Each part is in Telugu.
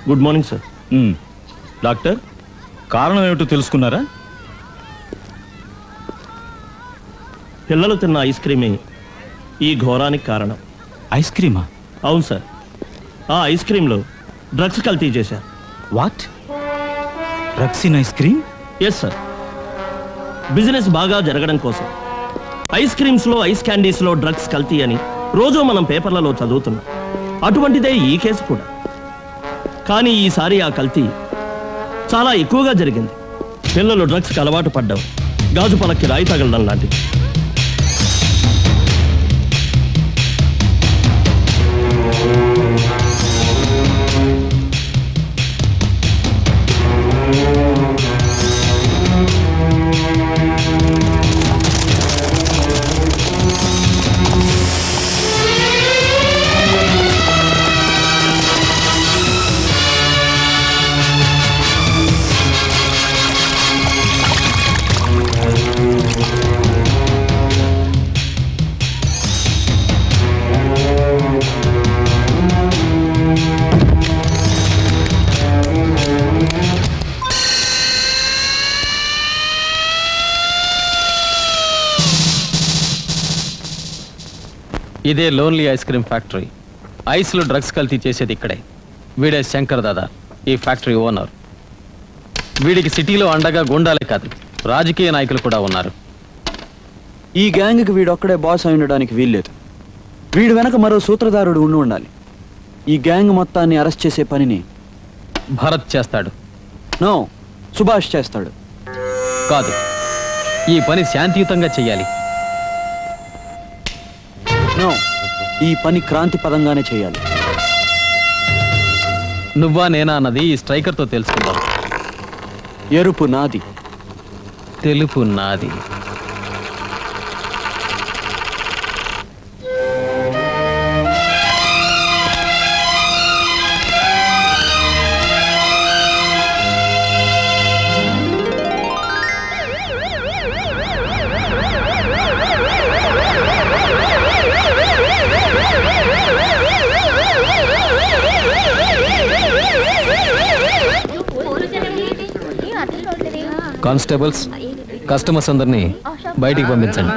Good morning sir. డాక్టర్, కారణం ఏమిటో తెలుసుకున్నారా? పిల్లలు తిన్న ఐస్ క్రీమే ఈ ఘోరానికి కారణం. ఐస్ క్రీమా? అవును సార్. ఆ ఐస్ క్రీంలో డ్రగ్స్ కల్తీ చేశారు. What? Drugs in ice cream? Yes sir. Business బాగా జరగడం కోసం ఐస్ క్రీమ్స్లో, ఐస్ క్యాండీస్లో డ్రగ్స్ కల్తీ అని రోజు మనం పేపర్లలో చదువుతున్నాం. అటువంటిదే ఈ కేసు కూడా. కానీ ఈసారి ఆ కల్తీ చాలా ఎక్కువగా జరిగింది. పిల్లలు డ్రగ్స్కి అలవాటు పడ్డం గాజు పలక్కి రాయి తగలడం లాంటిది. ఇదే లోన్లీ ఐస్ క్రీమ్ ఫ్యాక్టరీ. ఐస్లో డ్రగ్స్ కల్తీ చేసేది ఇక్కడే. వీడే శంకర్ దాదా, ఈ ఫ్యాక్టరీ ఓనర్. వీడికి సిటీలో అండగా గుండాలే కాదు, రాజకీయ నాయకులు కూడా ఉన్నారు. ఈ గ్యాంగ్కి వీడొక్కడే బాస్ అయి ఉండడానికి వీల్లేదు. వీడి వెనక మరో సూత్రధారుడు ఉండాలి. ఈ గ్యాంగ్ మొత్తాన్ని అరెస్ట్ చేసే పనిని భరత్ చేస్తాడు. నో, సుభాష్ చేస్తాడు. కాదు, ఈ పని శాంతియుతంగా చెయ్యాలి. నో, ఈ పని క్రాంతి పదంగానే చేయాలి. నువ్వా నేనా అన్నది ఈ స్ట్రైకర్తో తెలుసుకుందాం. ఎరుపు నాది, తెలుపు నాది. కానిస్టేబుల్స్, కస్టమర్స్ అందరినీ బయటికి పంపించండి.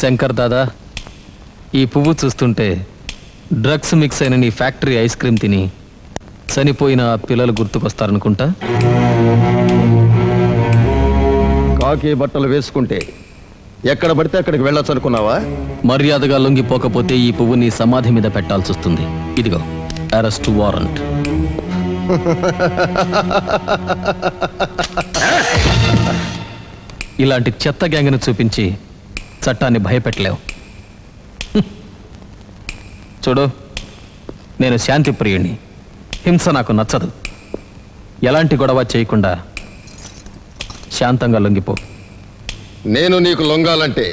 శంకర్ దాదా, ఈ పువ్వు చూస్తుంటే డ్రగ్స్ మిక్స్ అయిన నీ ఫ్యాక్టరీ ఐస్ క్రీమ్ తిని చనిపోయిన పిల్లలు గుర్తుకొస్తారనుకుంటా. కాకి బట్టలు వేసుకుంటే ఎక్కడ పడితే అక్కడికి వెళ్ళొచ్చు అనుకున్నావా? మర్యాదగా లొంగిపోకపోతే ఈ పువ్వు నీ సమాధి మీద పెట్టాల్సి వస్తుంది. ఇదిగో అరెస్ట్ వారెంట్. ఇలాంటి చెత్త గ్యాంగ్ను చూపించి చట్టాన్ని భయపెట్టలేవు. చూడు, నేను శాంతి ప్రియుణ్ణి. హింస నాకు నచ్చదు. ఎలాంటి గొడవ చేయకుండా శాంతంగా లొంగిపో. నేను నీకు లొంగాలంటే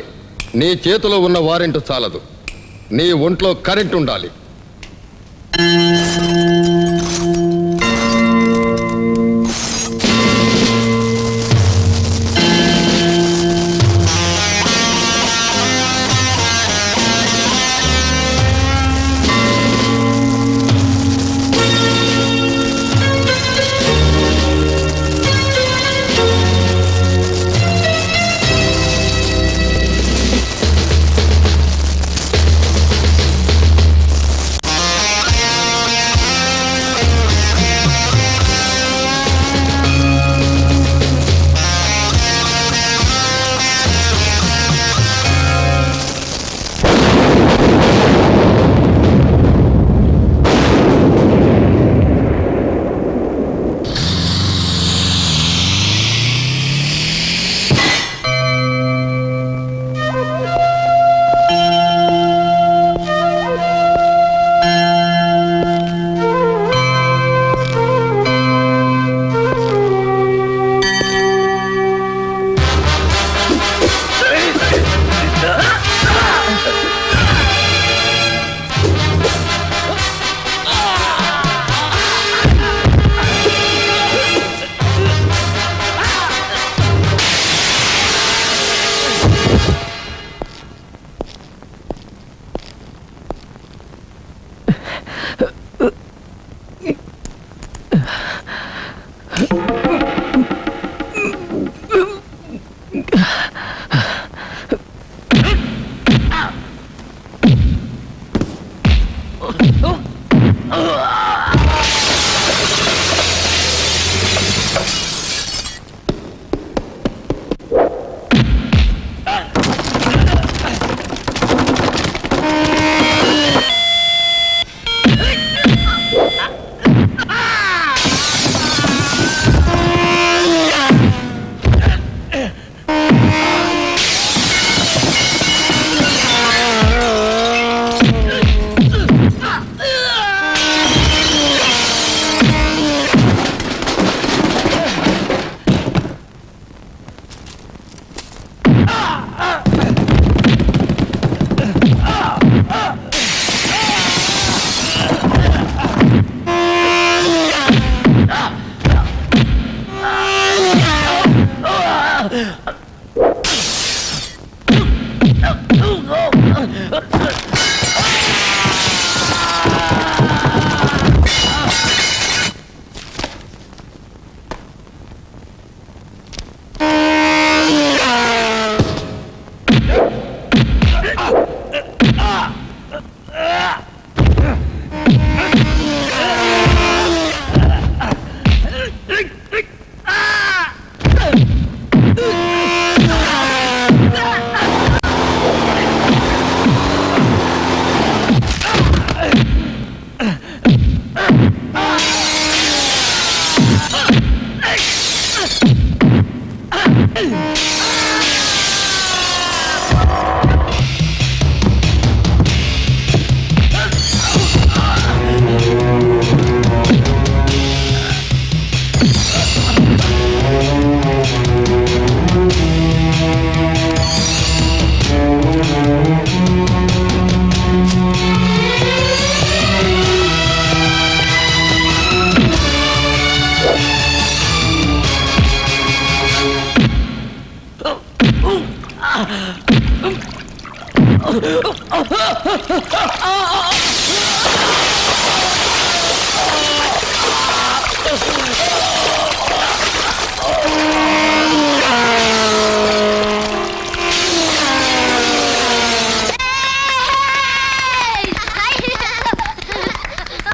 నీ చేతిలో ఉన్న వారెంట్ చాలదు, నీ ఒంట్లో కరెంట్ ఉండాలి.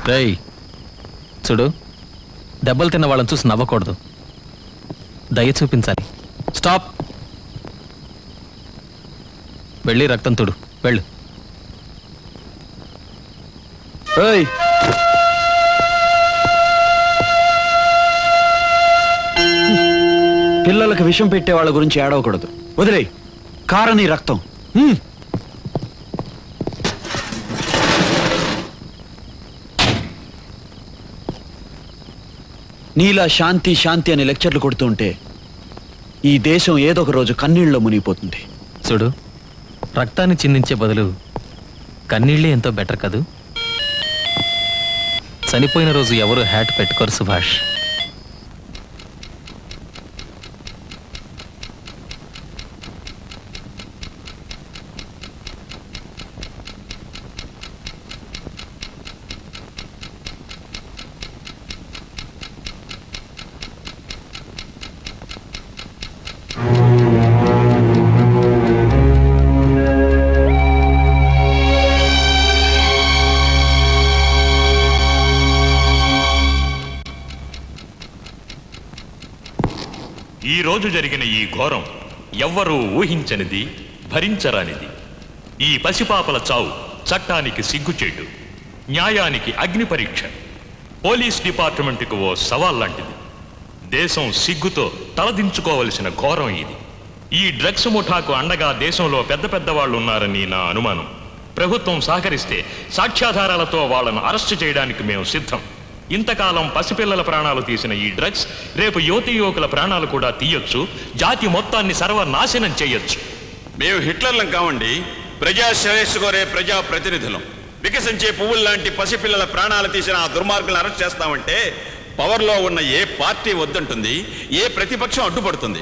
రేయ్ చూడు, దెబ్బలు తిన్న వాళ్ళని చూసి నవ్వకూడదు, దయ చూపించాలి. స్టాప్. వెళ్ళి రక్తం తుడు, వెళ్ళు. పిల్లలకు విషం పెట్టే వాళ్ళ గురించి ఏడవకూడదు. వదిలేయ్, కారని రక్తం. నీలా శాంతి శాంతి అని లెక్చర్లు కొడుతూ ఉంటే ఈ దేశం ఏదో ఒక రోజు కన్నీళ్ళలో మునిగిపోతుంది. చూడు, రక్తాన్ని చిందించే బదులు కన్నీళ్ళే ఎంతో బెటర్ కదూ. చనిపోయిన రోజు ఎవరు హ్యాట్ పెట్టుకోరు సుభాష్. ఈ రోజు జరిగిన ఈ ఘోరం ఎవ్వరూ ఊహించనిది, భరించరానిది. ఈ పసిపాపల చావు చట్టానికి సిగ్గుచేటు, న్యాయానికి అగ్ని పరీక్ష, పోలీస్ డిపార్ట్మెంట్కు ఓ సవాల్ లాంటిది. దేశం సిగ్గుతో తలదించుకోవలసిన ఘోరం ఇది. ఈ డ్రగ్స్ ముఠాకు అండగా దేశంలో పెద్ద పెద్ద వాళ్ళు ఉన్నారని నా అనుమానం. ప్రభుత్వం సహకరిస్తే సాక్ష్యాధారాలతో వాళ్ళను అరెస్టు చేయడానికి మేము సిద్ధం. ఇంతకాలం పసిపిల్లల ప్రాణాలు తీసిన ఈ డ్రగ్స్ రేపు యువతీ యువకుల ప్రాణాలు కూడా తీయొచ్చు, జాతి మొత్తాన్ని సర్వనాశనం చేయొచ్చు. మేము హిట్లర్లం కావండి, ప్రజా శ్రేయస్సు కోరే ప్రజా ప్రతినిధులం. వికసించే పువ్వులు లాంటి పసిపిల్లల ప్రాణాలు తీసిన ఆ దుర్మార్గులను అరెస్ట్ చేస్తామంటే పవర్లో ఉన్న ఏ పార్టీ వద్దంటుంది, ఏ ప్రతిపక్షం అడ్డుపడుతుంది.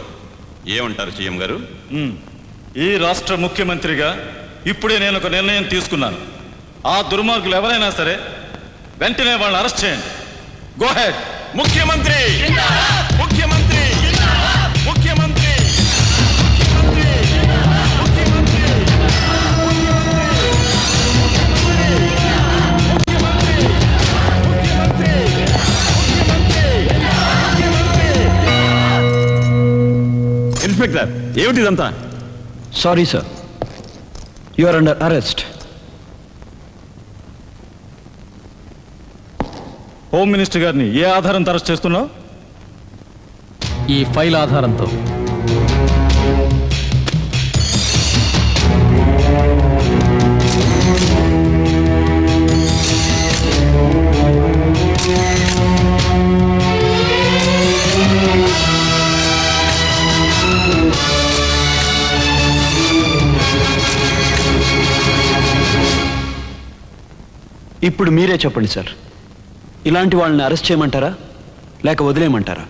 ఏమంటారు సీఎం గారు? ఈ రాష్ట్ర ముఖ్యమంత్రిగా ఇప్పుడే నేను ఒక నిర్ణయం తీసుకున్నాను. ఆ దుర్మార్గులు ఎవరైనా సరే వెంటనే వాళ్ళని అరెస్ట్ చేయండి. Go ahead. ముఖ్యమంత్రి ముఖ్యమంత్రి ముఖ్యమంత్రి ఇన్స్పెక్టర్, ఏమిటిదంతా? Sorry sir, you are under arrest. Home minister గారిని ఏ ఆధారంతో అరెస్ట్ చేస్తున్నావు? ఈ ఫైల్ ఆధారంతో. ఇప్పుడు మీరే చెప్పండి సార్, ఇలాంటి వాళ్ళని అరెస్ట్ చేయమంటారా లేక వదిలేయమంటారా?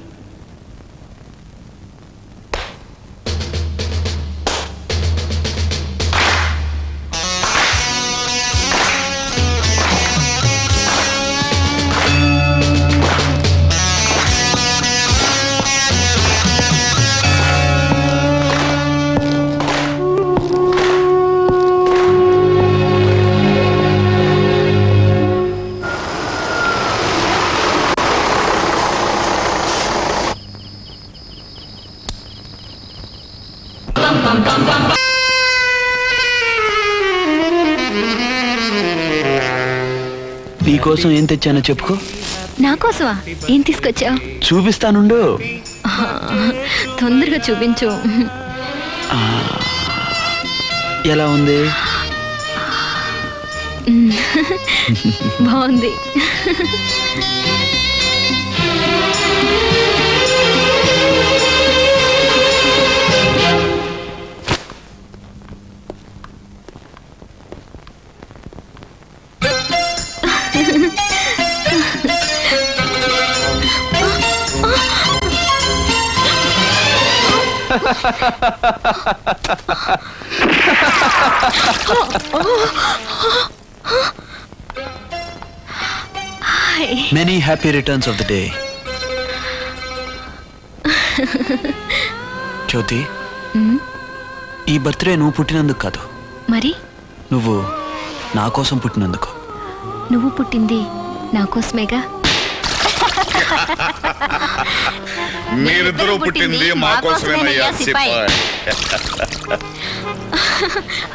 నీకోసం ఏం తెచ్చానో చెప్పుకో. నా కోసమా? ఏం తీసుకొచ్చావు? చూపిస్తానుండు. తొందరగా చూపించు. ఎలా ఉంది? బాగుంది. Many happy returns of the day. జ్యోతి, ఈ బర్త్డే నువ్వు పుట్టినందుకు కాదు, మరి నువ్వు నా కోసం పుట్టినందుకు. నువ్వు పుట్టింది నా కోసమేగా. మీరిద్దరూ పుట్టింది మా కోసమేనయ్యా సిపాయి.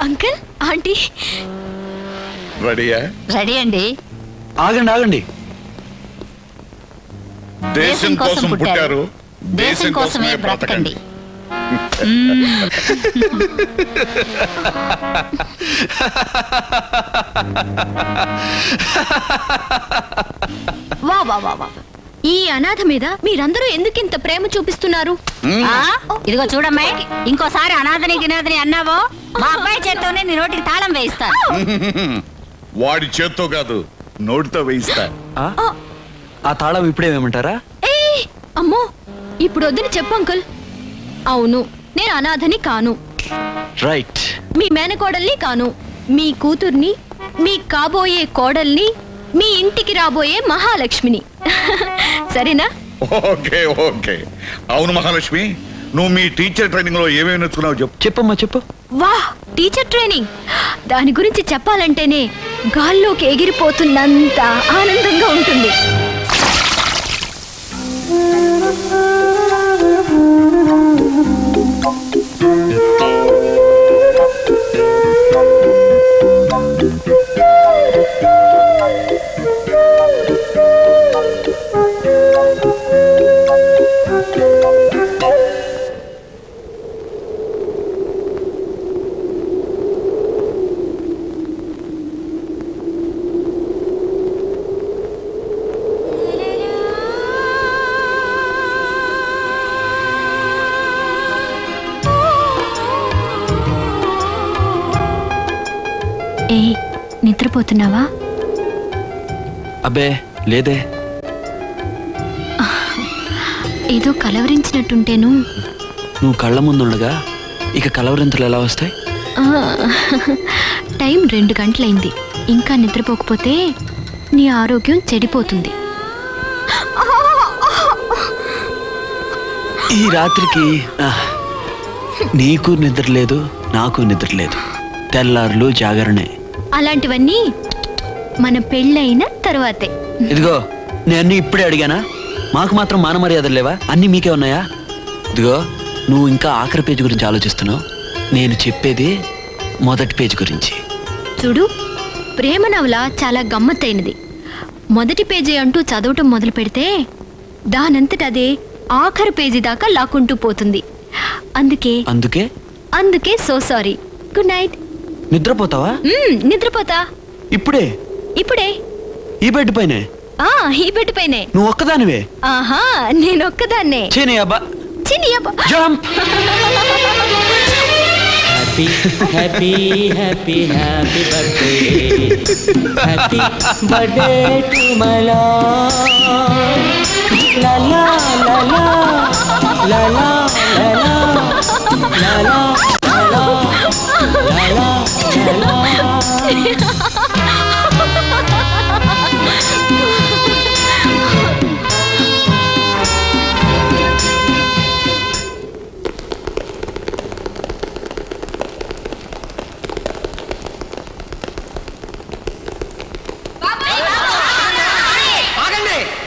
అంకుల్, ఆంటీ రెడీయా? రెడీ అండి. ఆగండి ఆగండి. దేశం కోసం పుట్టారు, దేశం కోసమే బ్రతకండి. వా వా వా వా. ఈ అనాథ మీద మీరందరూ ఎందుకు ఇంత ప్రేమ చూపిస్తున్నారు? ఇదిగో చూడమ్మాయి, ఇంకోసారి అనాథని గినాథని అన్నావో మా అబ్బాయి చేత్తోనే నీ నోటికి తాళం వేయిస్తా. వాడి చేత్తో కాదు, నోటితో వేయిస్తా. ఆ తాళం ఇప్పుడేమేమంటారా? అమ్మో, ఇప్పుడు వద్దని చెప్పు అంకుల్. అవును, నేను అనాథని కాను. రైట్. మీ మేనకోడల్ని కాను. మీ కూతుర్ని, మీ కాబోయే కోడల్ని, మీ ఇంటికి రాబోయే మహాలక్ష్మిని. సరేనా? Okay okay. అవును మహాలక్ష్మి, నువ్వు మీ టీచర్ ట్రైనింగ్ లో ఏమేమి నేర్చుకున్నావు చెప్పు. చెప్పమ్మా చెప్పు. వా, టీచర్ ట్రైనింగ్! దాని గురించి చెప్పాలంటేనే గాల్లోకి ఎగిరిపోతున్నంత ఆనందంగా ఉంటుంది. ఏ, నిద్రపోతున్నావా? అబ్బే లేదే. ఏదో కలవరించినట్టుంటేను. నువ్వు కళ్ళ ముందుండగా ఇక కలవరింతలు ఎలా వస్తాయి? టైం 2 గంటలైంది. ఇంకా నిద్రపోకపోతే నీ ఆరోగ్యం చెడిపోతుంది. ఈ రాత్రికి నీకు నిద్ర లేదు, నాకు నిద్ర లేదు. తెల్లారులు జాగరణే. అలాంటివన్నీ మన పెళ్ళైన తర్వాతే. ఇదిగో నేను ఇప్పుడే అడిగానా? మాకు మాత్రం మాన మర్యాదలు లేవా? అన్నీ మీకే ఉన్నాయా? ఇదిగో నువ్వు ఇంకా ఆఖరి పేజీ గురించి ఆలోచిస్తున్నావు. నేను చెప్పేది మొదటి పేజీ గురించి. చూడు, ప్రేమ నవల చాలా గమ్మత్తైనది. మొదటి పేజీ అంటూ చదవటం మొదలు పెడితే దానంతట అదే ఆఖరి పేజీ దాకా లాక్కుంటూ పోతుంది. అందుకే సో సారీ. Good night. నిద్రపోతావా? నిద్రపోతా. ఇప్పుడే? ఈ బెడ్ పైనే? ఈ బెడ్ పైనే. నువ్వు ఒక్కదానివే? ఆహా, నేను ఒక్కదాన్నే. Jump. Happy happy happy birthday, happy birthday to my love. లా లా లా లా లా లా లా లా లా లా.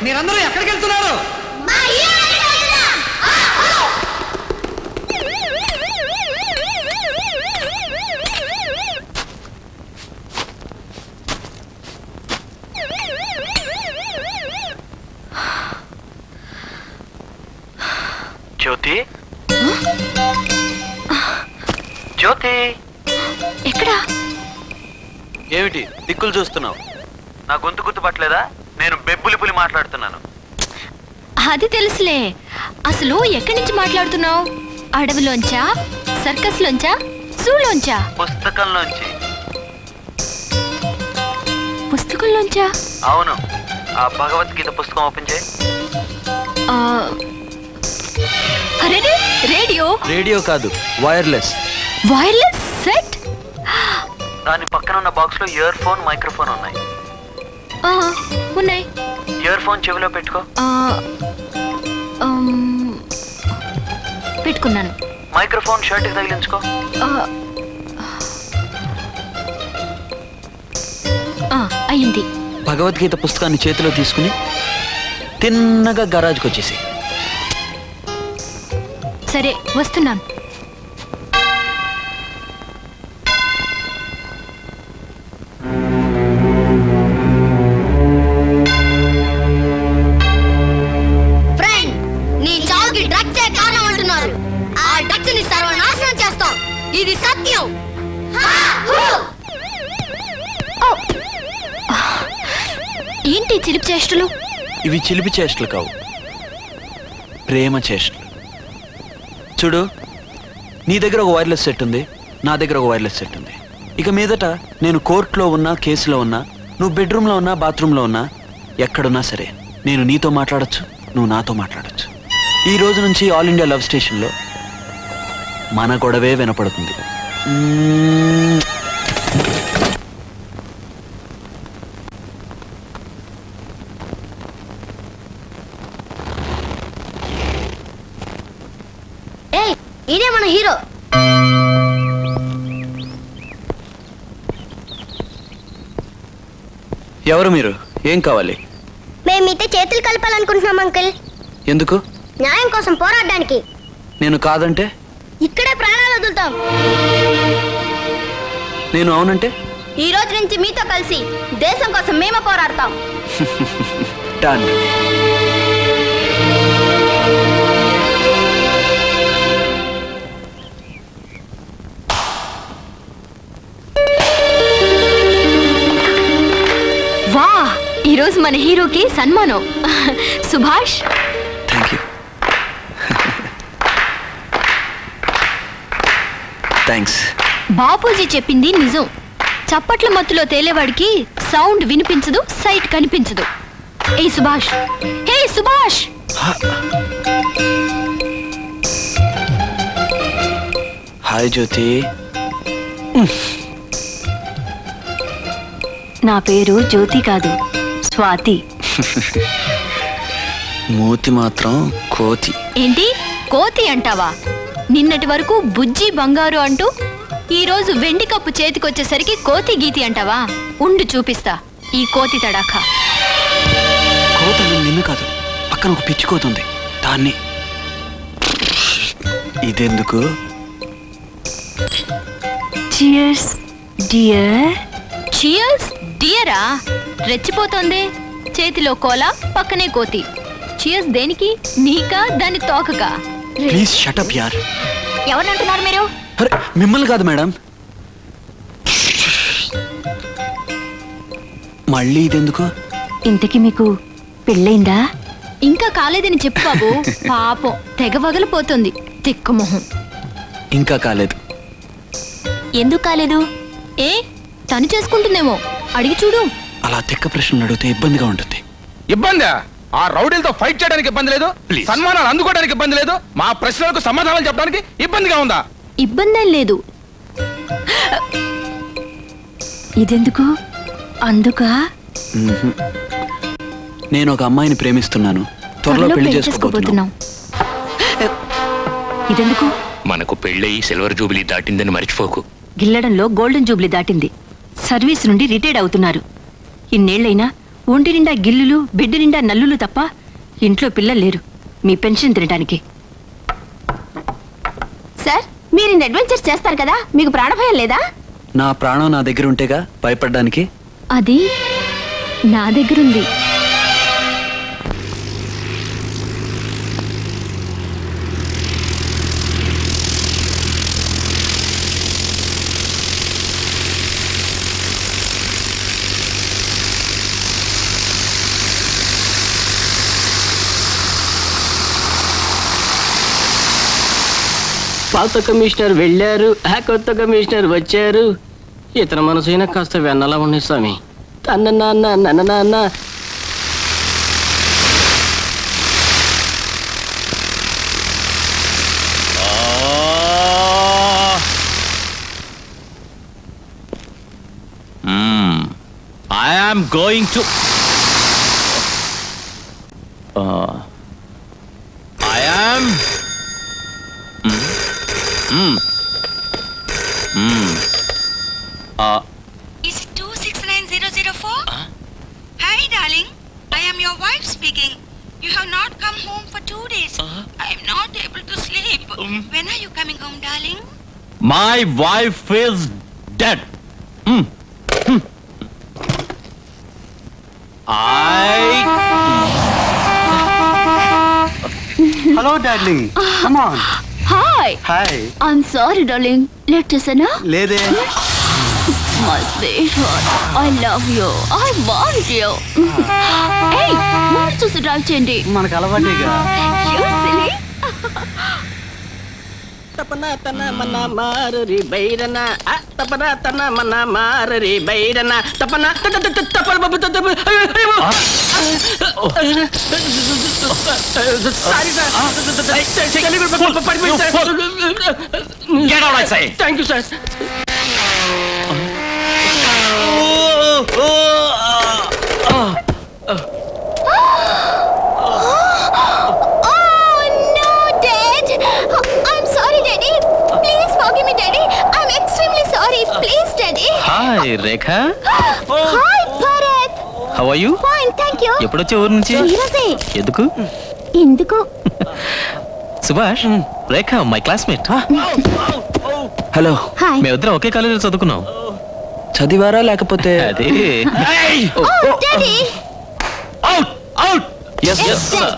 మీరందరూ ఎక్కడికి వెళ్తున్నారు? జ్యోతి, జ్యోతి ఎక్కడా? ఏమిటి దిక్కులు చూస్తున్నావు? నా గొంతు గుర్తుపట్టలేదా? నేను బెబ్బులిపులి మాట్లాడుతున్నాను. అది తెలుసులే. అసలు ఎక్కడి నుంచి మాట్లాడుతున్నావు? అడవిలోంచా, సర్కస్ లోంచా, జూలోంచా? పుస్తకంలోంచా? అవును. ఆ భగవద్గీత పుస్తకం ఓపెన్ చేయి. రేడియో కాదు, వైర్లెస్ సెట్. దాని పక్కన ఉన్న బాక్స్ లో ఇయర్ ఫోన్, మైక్రోఫోన్ ఉన్నాయి. ఉన్నాయి. ఇయర్ ఫోన్ చెవిలో పెట్టుకో. పెట్టుకున్నాను. మైక్రోఫోన్ షర్ట్ కి తగిలించుకో. అయింది. భగవద్గీత పుస్తకాన్ని చేతిలో తీసుకుని తిన్నగా గరాజ్కి వచ్చేసి. సరే, వస్తున్నాను. ఇది సత్యం. ఏంటి చిలిపి చేష్టలు? ఇవి చిలిపి చేష్టలు కావు, ప్రేమ చేష్టలు. చూడు, నీ దగ్గర ఒక వైర్లెస్ సెట్ ఉంది, నా దగ్గర ఒక వైర్లెస్ సెట్ ఉంది. ఇక మీదట నేను కోర్టులో ఉన్నా, కేసులో ఉన్నా, నువ్వు బెడ్రూమ్లో ఉన్నా, బాత్రూంలో ఉన్నా, ఎక్కడున్నా సరే నేను నీతో మాట్లాడచ్చు, నువ్వు నాతో మాట్లాడచ్చు. ఈ రోజు నుంచి ఆల్ ఇండియా లవ్ స్టేషన్లో మన గొడవే వినపడుతుంది. ఇదే మన హీరో. ఎవరు మీరు? ఏం కావాలి? మేము మీతో చేతులు కలపాలనుకుంటున్నాం అంకుల్. ఎందుకు? న్యాయం కోసం పోరాడడానికి. నేను కాదంటే? ఇక్కడే ప్రాణాలు వదులుతాం. నేను అవునంటే? ఈ రోజు నుంచి మీతో కలిసి దేశం కోసం మేము పోరాడతాం. డన్. వా, ఈరోజు మన హీరోకి సన్మానం. Subhash. Thank you. Thanks. Bapuji చెప్పింది నిజం. చప్పట్ల మత్తులో తేలేవాడికి సౌండ్ వినిపించదు, సైట్ కనిపించదు. ఏ సుభాష్, హే సుభాష్. హాయ్ జ్యోతి. నా పేరు జ్యోతి కాదు, స్వాతి. మూతి మాత్రం కోతి. ఏంటి కోతి అంటావా? నిన్నటి వరకు బుజ్జి బంగారు అంటూ ఈ రోజు వెండి కప్పు చేతికొచ్చేసరికి కోతి గీతి అంటావా? ఉండు చూపిస్తా ఈ కోతి తడాఖా. కోత నిన్ను కాదు, పక్కన ఒక పిచ్చి కోత ఉంది, దాన్ని. ఇదెందుకు? Cheers dear. చియర్స్ డియరా? రెచ్చిపోతోంది. చేతిలో కోల, పక్కనే కోతి. చియర్స్ దేనికి? నీకా దాని తోకకా? ప్లీజ్ షటప్ యార్. ఎవరినంటున్నారు మీరు? అరే మిమ్మల్ని కాదు మేడం. మళ్ళీ ఇదెందుకు? ఇంతకి మీకు పెళ్ళైందా? ఇంకా కాలేదని చెప్పు బాబు. పాపం తెగ వగలిపోతుంది తిక్కమొహం. ఇంకా కాలేదు. ఎందుకు కాలేదు? ఏ తను చేసుకుంటుందేమో, అడిగి చూడు. అలా తిక్క ప్రశ్నలు అడిగితే ఇబ్బందిగా ఉంటుంది. ఇబ్బందా? ఆ రౌడీలతో ఫైట్ చేయడానికి ఇబ్బంది లేదు, సన్మానాలు అందుకోవడానికి ఇబ్బంది లేదు, మా ప్రశ్నలకు సమాధానాలు చెప్పడానికి ఇబ్బందిగా ఉందా? ఇబ్బంది లేదు. ఇదెందుకు? అందుకా? నేను ఒక అమ్మాయిని ప్రేమిస్తున్నాను, త్వరలో పెళ్లి చేసుకోబోతున్నాం. ఇదెందుకు? మనకు పెళ్ళయి సిల్వర్ జూబిలీ దాటిందని మర్చిపోకు. గిల్లడంలో గోల్డెన్ జూబ్లీ దాటింది. సర్వీస్ నుండి రిటైర్డ్ అవుతున్నారు. ఇన్నేళ్లైనా ఒంటి నిండా గిల్లులు, బిడ్డ నిండా నల్లులు తప్ప ఇంట్లో పిల్లలు లేరు మీ పెన్షన్ తినడానికి. సార్, మీరు ఇన్ని అడ్వెంచర్స్ చేస్తారు కదా, మీకు ప్రాణభయం లేదా? నా ప్రాణం నా దగ్గర ఉంటేగా భయపడ్డానికి. అది నా దగ్గరుంది. పాత కమిషనర్ వెళ్ళారు, ఆ కొత్త కమిషనర్ వచ్చారు. ఇతర మనసైనా కాస్త వెన్నలా ఉన్నాయి స్వామి. తన్న నాన్న నన్న నాన్న. I am going to. I am. Is it 269004? Hi, darling. I am your wife speaking. You have not come home for 2 days. I am not able to sleep. When are you coming home, darling? My wife is dead. Hello, darling. Come on. Hi. Hi. I'm sorry, darling. Late చేసానా? లేదే. My sweetheart, I love you. I want you. Hey, ముందు చూసి డ్రైవ్ చేయండి. మనకు అలవాటేగా. You silly. తపన తన మన మారరి బైరన, తపన తన మన మారరి బైరన, తపన తపన బాబు తపన. Sorry sir. Get out, I say. Thank you, sir. Hi, Rekha. Hi, Bharat. How are you? Fine, thank you. ఎప్పుడొచ్చే ఊరు నుంచి? ఈరోజే. ఎందుకు? ఎందుకు? Subhash, Rekha my classmate. Hello. మేమిద్దరం ఒకే కాలేజీలో చదువుకున్నాం. చదివారా లేకపోతే? అదే. Daddy. Out out. Yes, yes sir.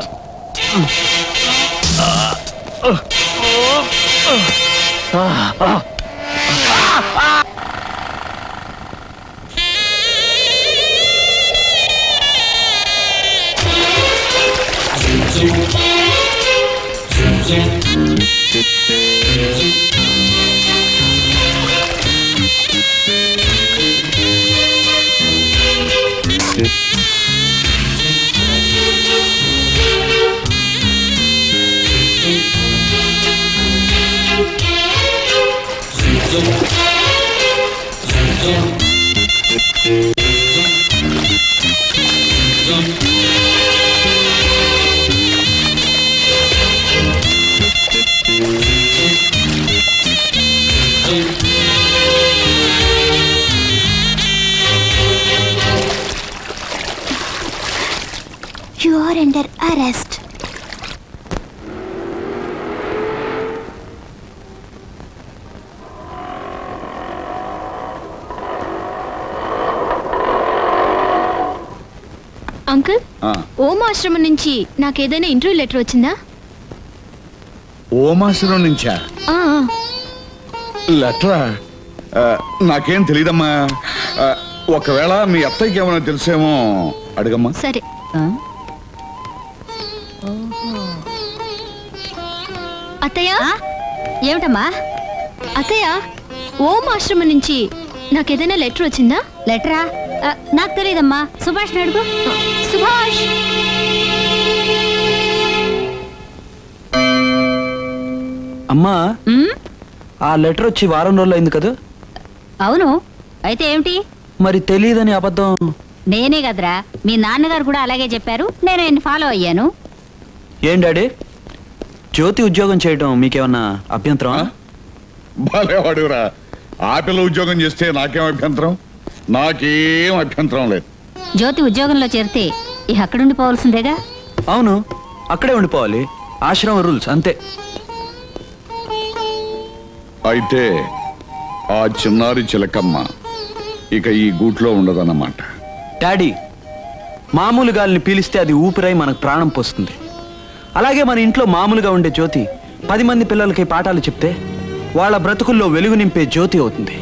You are under arrest. Uncle, Om ఆశ్రమం నుంచి నాకేదైనా ఇంటర్వ్యూ లెటర్ వచ్చిందా? ఓమాశ్రమం నుంచా? లెటరా? నాకేం తెలీదమ్మా. ఒకవేళ మీ అత్తయ్యకి ఏమైనా తెలిసేమో అడుగమ్మా. సరే. అత్తయ్య, ఏమిటమ్మా? అత్తయ్య, ఓం ఆశ్రమం నుంచి నాకేదైనా లెటర్ వచ్చిందా? లెటరా? నాకు తెలియదమ్మా. సుభాష్ అడుగు. సుభాష్, అమ్మా, ఆ లెటర్ వచ్చి వారం రోజులు అయింది కదా? అవును. అయితే ఏమిటి? మరి తెలియదని అబద్ధం. నేనే కదరా, మీ నాన్నగారు కూడా అలాగే చెప్పారు. నేను ఆయన ఫాలో అయ్యాను. ఏం డాడీ, జ్యోతి ఉద్యోగం చేయడం మీకేమన్నా అభ్యంతరం? భలేవాడురా, ఆ పిల్ల ఉద్యోగం చేస్తే నాకేం అభ్యంతరం? నాకేం అభ్యంతరం లేదు. జ్యోతి ఉద్యోగంలో చేరితే ఇక అక్కడుండిపోవాల్సిందేగా? అవును, అక్కడే ఉండిపోవాలి. ఆశ్రమం రూల్స్ అంతే. అయితే ఆ చిన్నారి చిలకమ్మ ఇక ఈ గూట్లో ఉండదన్నమాట. డాడీ, మామూలు గాలిని పీలిస్తే అది ఊపిరై మనకు ప్రాణం పోస్తుంది. అలాగే మన ఇంట్లో మామూలుగా ఉండే జ్యోతి 10 మంది పిల్లలకి పాఠాలు చెప్తే వాళ్ళ బ్రతుకుల్లో వెలుగు నింపే జ్యోతి అవుతుంది.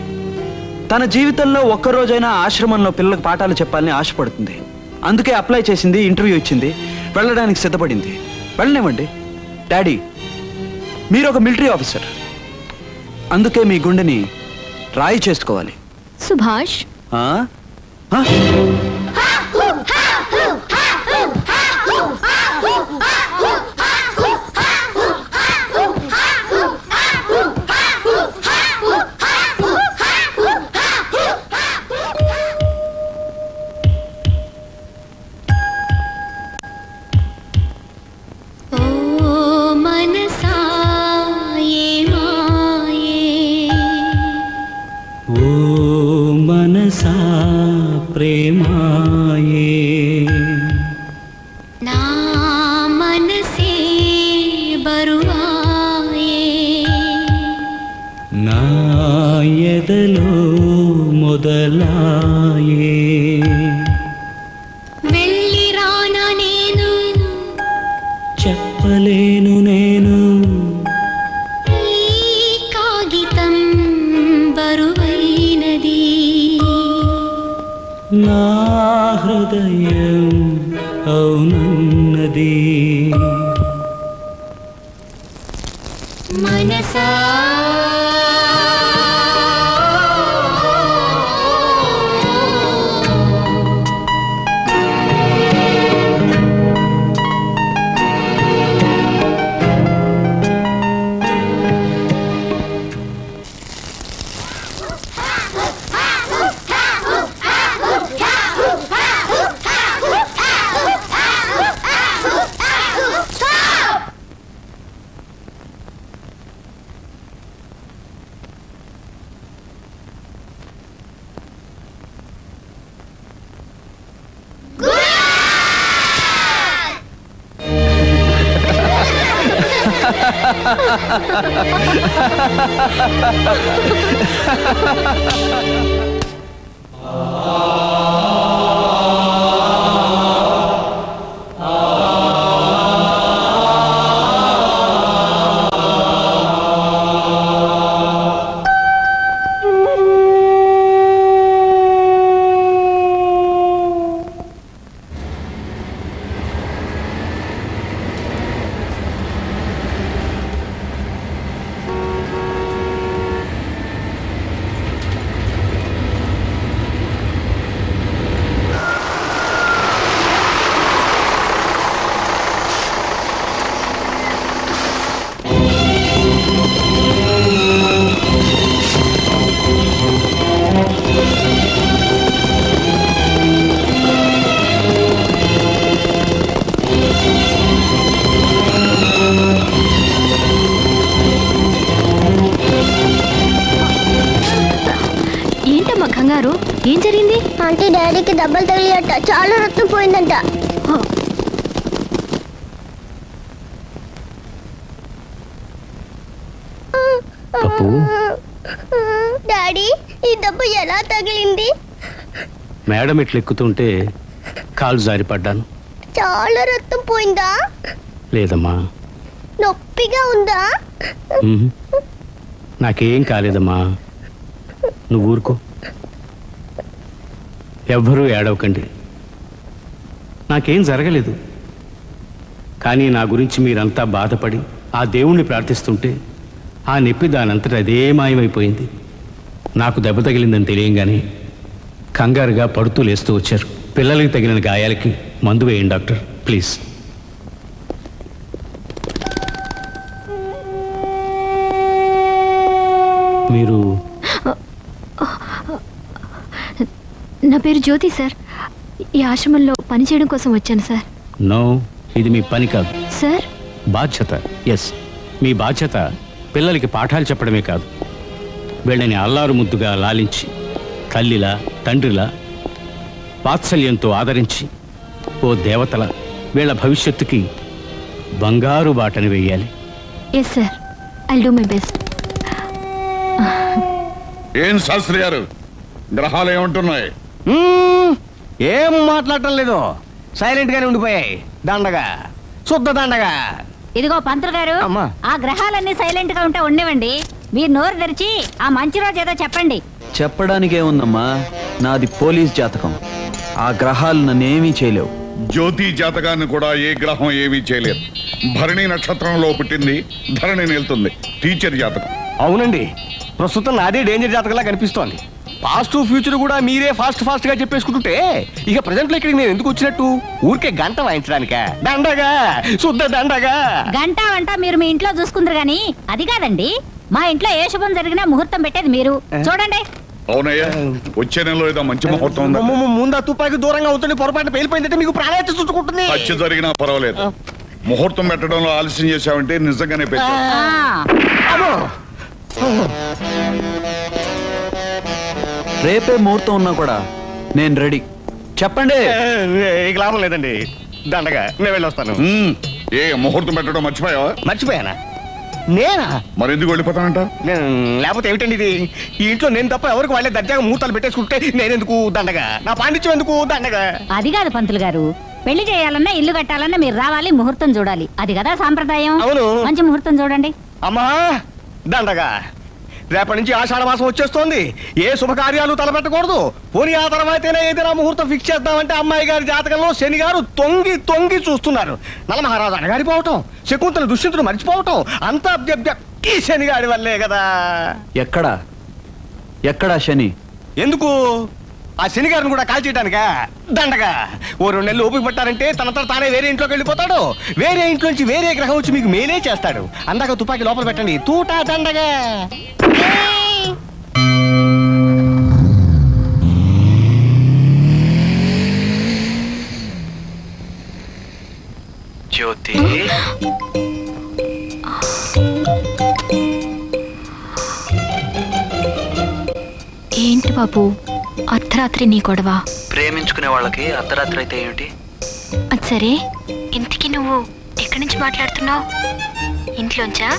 తన జీవితంలో ఒక్కరోజైనా ఆశ్రమంలో పిల్లలకు పాఠాలు చెప్పాలని ఆశపడుతుంది. అందుకే అప్లై చేసింది, ఇంటర్వ్యూ ఇచ్చింది, వెళ్ళడానికి సిద్ధపడింది. వెళ్ళనివ్వండి. డాడీ, మీరు ఒక మిలిటరీ ఆఫీసర్, అందుకే మీ గుండెని రాయి చేసుకోవాలి. సుభాష్, ప్రేమాయే నా మనసే బరువాయే, నా ఎదలో మొదలాయే. వెళ్ళి రానా నేను, చెప్పలేను నేను, ఈ కాగితం బరువైనది, నా హృదయం అవునన్నది. మనసా ఏంటమ్మా కంగారు? ఏం జరిగింది? ఆంటీ డాడీకి దెబ్బలు తగిలియట, చాలా రక్తం పోయిందంట. పప్పు డాడీ ఈ దెబ్బ ఎలా తగిలింది? మేడం ఇట్లా ఎక్కుతుంటే కాలు జారిపడ్డాను. చాలా రక్తం పోయిందా? లేదమ్మా. నొప్పిగా ఉందా? నాకేం కాలేదమ్మా, నువ్వు ఊరుకో. ఎవ్వరూ ఏడవకండి, నాకేం జరగలేదు. కానీ నా గురించి మీరంతా బాధపడి ఆ దేవుణ్ణి ప్రార్థిస్తుంటే ఆ నొప్పి దానంతట అదే మాయమైపోయింది. నాకు దెబ్బ తగిలిందని తెలియంగానే కంగారుగా పడుతూ లేస్తూ వచ్చారు. పిల్లలకి తగిలిన గాయాలకి మందు వేయండి డాక్టర్ ప్లీజ్. మీరు? నా పేరు జ్యోతి సార్. ఈ ఆశ్రమంలో పనిచేయడం కోసం వచ్చాను సార్. నో, ఇది మీ పని కాదు సార్. బాధ్యత. ఎస్, మీ బాధ్యత పిల్లలకి పాఠాలు చెప్పడమే కాదు, వీళ్ళని అల్లారు ముద్దుగా లాలించి తల్లిలా తండ్రిలా వాత్సల్యంతో ఆదరించి ఓ దేవతల వీళ్ళ భవిష్యత్తుకి బంగారు బాటని వెయ్యాలి. Yes sir, I'll do my best. ఏం శాస్త్రి గారు, గ్రహాలు ఏమంటున్నాయి? ఏం మాట్లాడటం లేదు, సైలెంట్ గానే ఉండిపోయాయి. దండగా, శుద్ధ దండగా. ఇదిగో పంతులు గారు, ఆ గ్రహాలన్నీ సైలెంట్ గా ఉంటే ఉండేవండి. మీరు నోరు తెరిచి ఆ మంచి రోజు ఏదో చెప్పండి. చెప్పడానికి ఏముందమ్మా, నాది పోలీస్ జాతకం. ఆ గ్రహాలు నన్నేమీ చేయలేవు. జ్యోతి జాతకాన్ని కూడా ఏ గ్రహం ఏమీ చేయలేదు. భరణి నక్షత్రంలో పుట్టింది, ధరణి నిలుతుంది. టీచర్ జాతకం. అవునండి, ప్రస్తుతం నాదే డేంజర్ జాతకంలా కనిపిస్తోంది. పాస్ట్ ఫ్యూచర్ కూడా మీరే ఫాస్ట్ గా చెప్పేసుకుంటుంటే ఇక ప్రజెంట్ లో ఇక్కడికి నేను ఎందుకు వచ్చినట్టు? ఊరికే గంట వాయించడానిక? దండగా, శుద్ధ దండగా. గంట వంట మీరు మీ ఇంట్లో చూసుకుందరు గాని అది కాదండి, మా ఇంట్లో ఏ శుభం జరిగినా ముహూర్తం పెట్టేది మీరు. చూడండి. అవునయ్యా, వచ్చే నెలలో ఏదో మంచి ముహూర్తం ఉంది. ముందా తుపాకి దూరంగా అవుతుంది, పొరపాటు పేలిపోయిందంటే మీకు ప్రాణాయత చుట్టుకుంటుంది. ఖర్చు జరిగినా పర్వాలేదు, ముహూర్తం పెట్టడంలో ఆలస్యం చేశావంటే నిజంగానే రేపే ముహూర్తం ఉన్నా కూడా నేను రెడీ. చెప్పండి. ఇక లాభం లేదండి, దండగా నేను వెళ్ళొస్తాను. ఏ ముహూర్తం పెట్టడం మర్చిపోయావా? మర్చిపోయానా? నేనా? మరి ఎందుకు వెళ్ళిపోతానంట? లేకపోతే ఏమిటండి ఇది? ఈ ఇంట్లో నేను తప్ప ఎవరికి వాళ్ళే దర్జాగా ముహూర్తాలు పెట్టేసుకుంటే నేనెందుకు దండగా? నా పాండిత్యం ఎందుకు దండగా? అది కాదు పంతులు గారు, పెళ్లి చేయాలన్నా ఇల్లు కట్టాలన్నా మీరు రావాలి, ముహూర్తం చూడాలి. అది కదా సాంప్రదాయం. అవును, మంచి ముహూర్తం చూడండి. అమ్మా దండగా, రేపటి నుంచి ఆషాఢ మాసం వచ్చేస్తోంది. ఏ శుభకార్యాలు తలపెట్టకూడదు. పోనీ ఆ తర్వాతైనా ఏదైనా ముహూర్తం ఫిక్స్ చేద్దామంటే అమ్మాయి గారి జాతకంలో శని గారు తొంగి తొంగి చూస్తున్నారు. నలమహారాజు అడగారిపోవటం, శకుంతల దుష్యంతుడు మర్చిపోవటం అంతా ఈ శని గారి వల్లే కదా. ఎక్కడా శని? ఎందుకు? ఆ శని గారిని కూడా కాల్చేయటానికా? దండగా, ఓ 2 నెలలు ఓపిక పట్టారంటే తనంతా తానే వేరే ఇంట్లోకి వెళ్ళిపోతాడు. వేరే ఇంట్లోంచి వేరే గ్రహం వచ్చి మీకు మేలే చేస్తాడు. అందాక తుపాకీ లోపల పెట్టండి. తూటా దండగా. జ్యోతి, ఏంటి బాబు అర్ధరాత్రి నీ గొడవ? ప్రేమించుకునే వాళ్ళకి అర్ధరాత్రి అయితే ఏమిటి? అది సరే, ఇంతకీ నువ్వు ఎక్కడి నుంచి మాట్లాడుతున్నావు? ఇంట్లోంచా?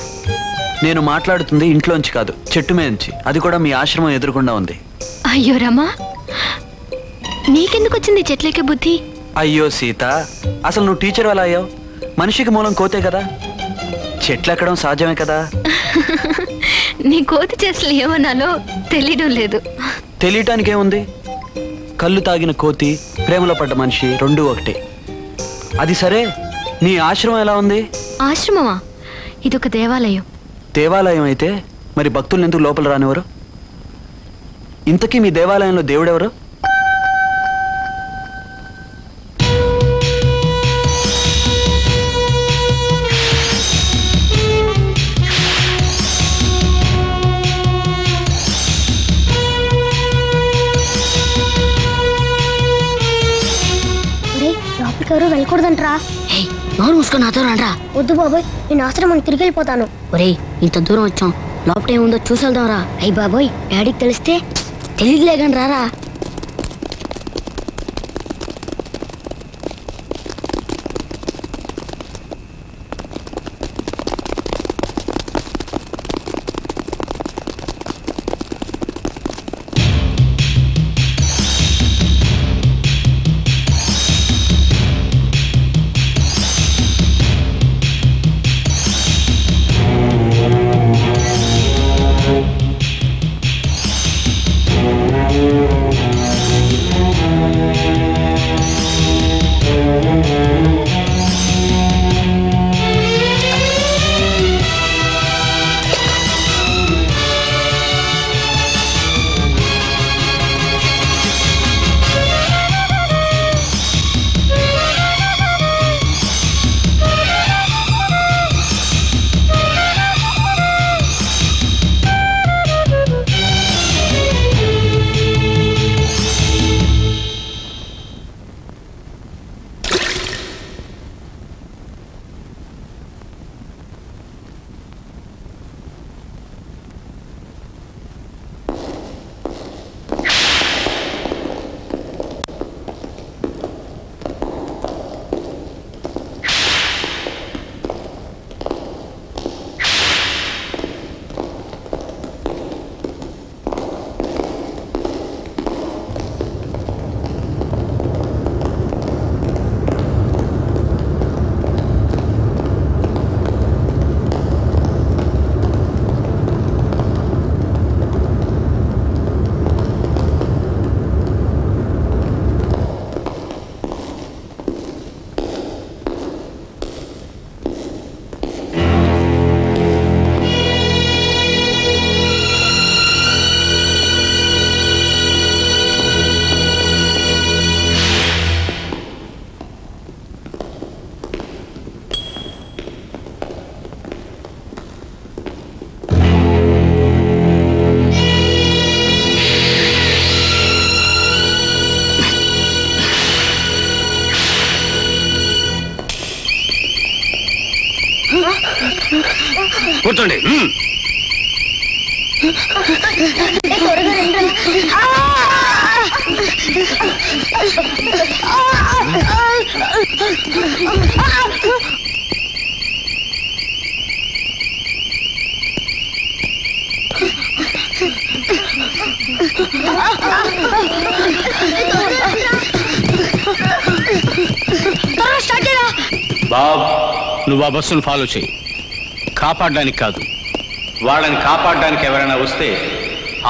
నేను మాట్లాడుతుంది ఇంట్లోంచి కాదు, చెట్టు మీద నుంచి. అది కూడా మీ ఆశ్రమం ఎదురుకుండా ఉంది. అయ్యో రమా, నీకెందుకు వచ్చింది చెట్లకే బుద్ధి? అయ్యో సీత, అసలు నువ్వు టీచర్ ఎలా అయ్యావు? మనిషికి మూలం కోతే కదా, చెట్లు ఎక్కడం సహజమే కదా. నీ కోతి చేసలు ఏమన్నాలో తెలియడం లేదు. తెలియటానికి ఏముంది? కళ్ళు తాగిన కోతి, ప్రేమలో పడ్డ మనిషి రెండూ ఒకటే. అది సరే, నీ ఆశ్రమం ఎలా ఉంది? ఆశ్రమమా? ఇదొక దేవాలయం. దేవాలయం అయితే మరి భక్తులు ఎందుకు లోపల రానివారు? ఇంతకీ మీ దేవాలయంలో దేవుడెవరు? ఎవరు వెళ్ళకూడదంటరా? నోరు మూసుకొని నాతో రండ్రా. వద్దు బాబోయ్, నేను ఆశ్రమానికి తిరిగి వెళ్ళిపోతాను. ఒరేయ్, ఇంత దూరం వచ్చాం, లోపల ఏముందో చూసేద్దాంరా. అయ్యి బాబోయ్, డాడీకి తెలిస్తే తెలియదులేగాని రారా. కూర్చోండి. బాబ్, నువ్వు ఆ బస్సును ఫాలో చేయి. కాపాడడానికి కాదు, వాళ్ళని కాపాడడానికి ఎవరైనా వస్తే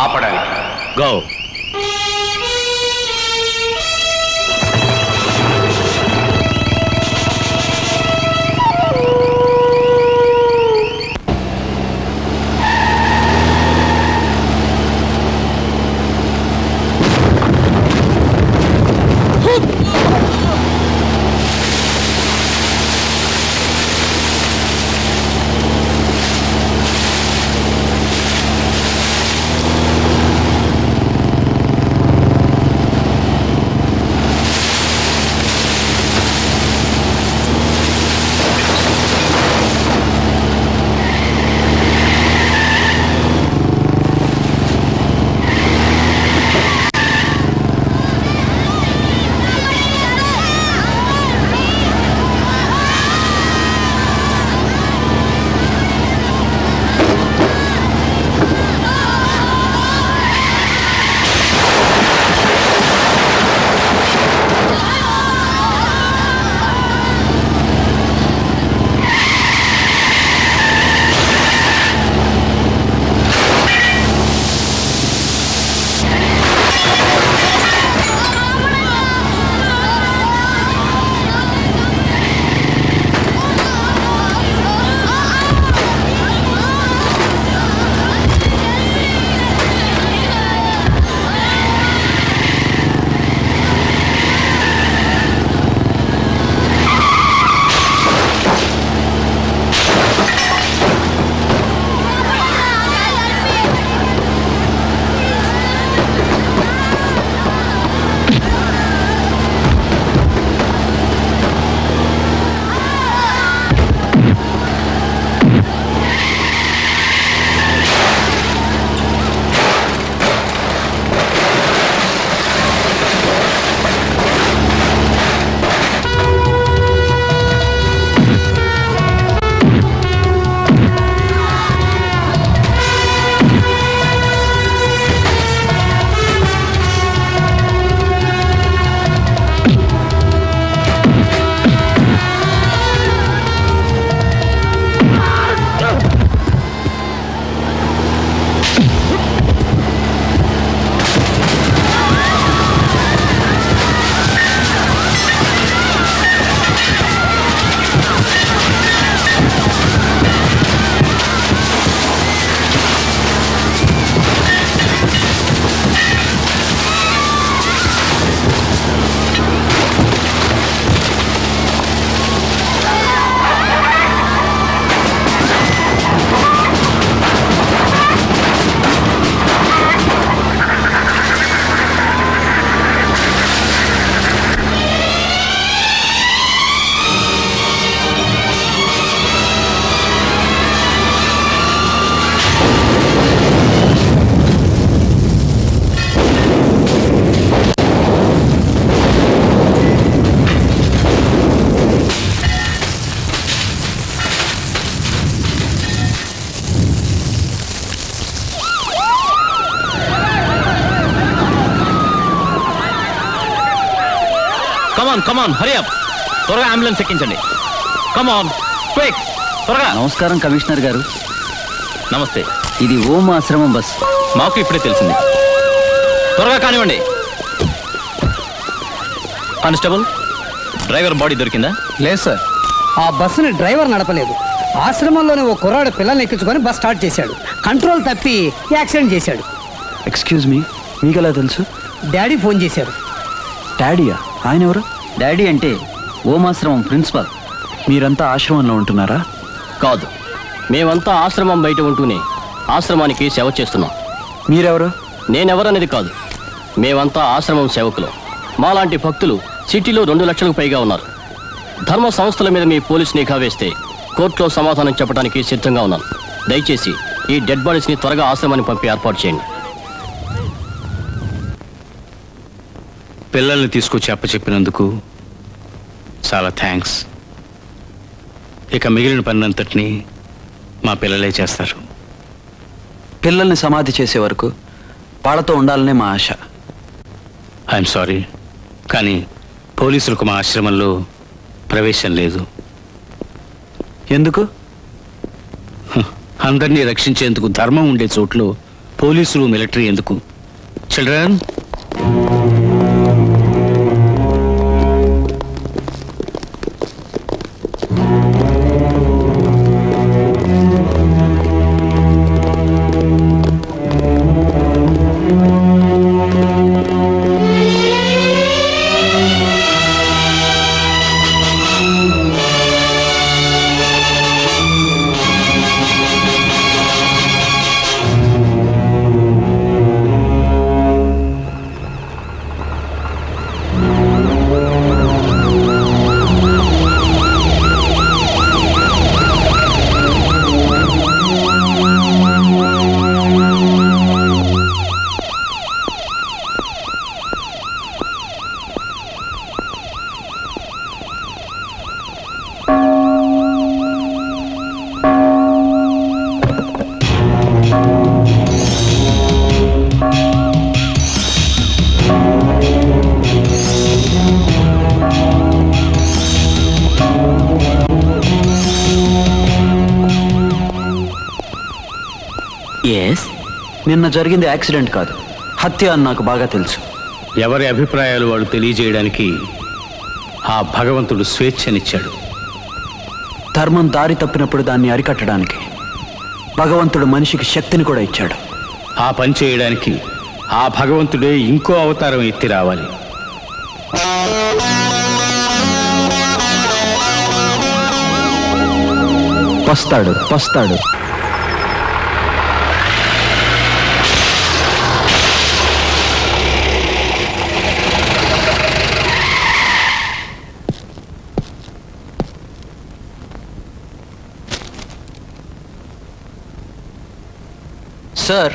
ఆపడానికి. గో. కమాన్ హరి అప్, త్వరగా అంబులెన్స్ ఎక్కించండి. కమాన్ క్విక్, త్వరగా. నమస్కారం కమిషనర్ గారు. నమస్తే. ఇది ఓం ఆశ్రమం బస్. మాకు ఇప్పుడే తెలిసింది. త్వరగా కానివ్వండి. కానిస్టేబుల్, డ్రైవర్ బాడీ దొరికిందా? లేదు సార్. ఆ బస్సుని డ్రైవర్ నడపలేదు. ఆశ్రమంలోనే ఓ కుర్రాడు పిల్లల్ని ఎక్కించుకొని బస్ స్టార్ట్ చేశాడు. కంట్రోల్ తప్పి యాక్సిడెంట్ చేశాడు. ఎక్స్క్యూజ్ మీ, మీకెలా తెలుసు? డాడీ ఫోన్ చేశారు. డాడీయా? ఆయన ఎవరు? డాడీ అంటే ఓమాశ్రమం ప్రిన్సిపాల్. మీరంతా ఆశ్రమంలో ఉంటున్నారా? కాదు, మేమంతా ఆశ్రమం బయట ఉంటూనే ఆశ్రమానికి సేవ చేస్తున్నాం. మీరెవరు? నేనెవరనేది కాదు, మేమంతా ఆశ్రమం సేవకులు. మాలాంటి భక్తులు సిటీలో 2 లక్షలకు పైగా ఉన్నారు. ధర్మ సంస్థల మీద మీ పోలీస్ నిఘా వేస్తే కోర్టులో సమాధానం చెప్పడానికి సిద్ధంగా ఉన్నాను. దయచేసి ఈ డెడ్ బాడీస్ ని త్వరగా ఆశ్రమానికి పంపి ఏర్పాటు చేయండి. పిల్లల్ని తీసుకొచ్చి అప్పచెప్పినందుకు చాలా థ్యాంక్స్. ఇక మిగిలిన పనంతటినీ మా పిల్లలే చేస్తారు. పిల్లల్ని సమాధి చేసే వరకు వాళ్ళతో ఉండాలనే మా ఆశ. ఐఎమ్ సారీ, కానీ పోలీసులకు మా ఆశ్రమంలో ప్రవేశం లేదు. ఎందుకు? అందరినీ రక్షించేందుకు ధర్మం ఉండే చోట్లో పోలీసులు, మిలిటరీ ఎందుకు? చిల్డ్రన్, నిన్న జరిగింది యాక్సిడెంట్ కాదు, హత్య అని నాకు బాగా తెలుసు. ఎవరి అభిప్రాయాలు వాళ్ళు తెలియజేయడానికి ఆ భగవంతుడు స్వేచ్ఛనిచ్చాడు. ధర్మం దారి తప్పినప్పుడు దాన్ని అరికట్టడానికి భగవంతుడు మనిషికి శక్తిని కూడా ఇచ్చాడు. ఆ పని చేయడానికి ఆ భగవంతుడే ఇంకో అవతారం ఎత్తి రావాలి. వస్తాడు వస్తాడు. సార్,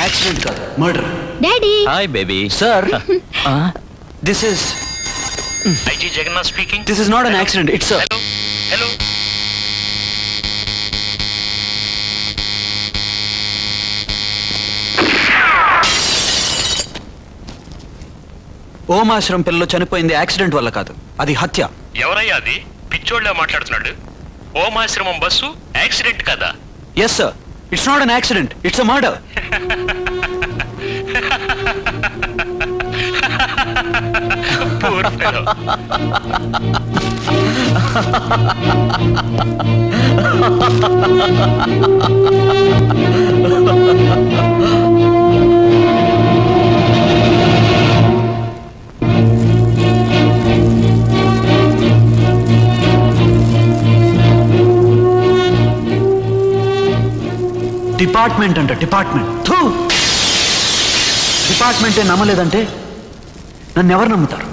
యాక్సిడెంట్ కాదు, murder. Daddy. Hi baby. Sir, this is IG Jagannath speaking. This is not an accident, it's hello. ఓమాశ్రం పిల్లలు చనిపోయింది యాక్సిడెంట్ వల్ల కాదు, అది హత్య. ఎవరయ్యా అది? పిచ్చోళ్ళ మాట్లాడుతున్నాడు. ఓమాశ్రమం బస్సు యాక్సిడెంట్ కదా? Yes sir, it's not an accident, it's a murder. Poor fellow. Department అంట, డిపార్ట్మెంట్. డిపార్ట్మెంటే నమ్మలేదంటే నన్ను ఎవరు నమ్ముతారు?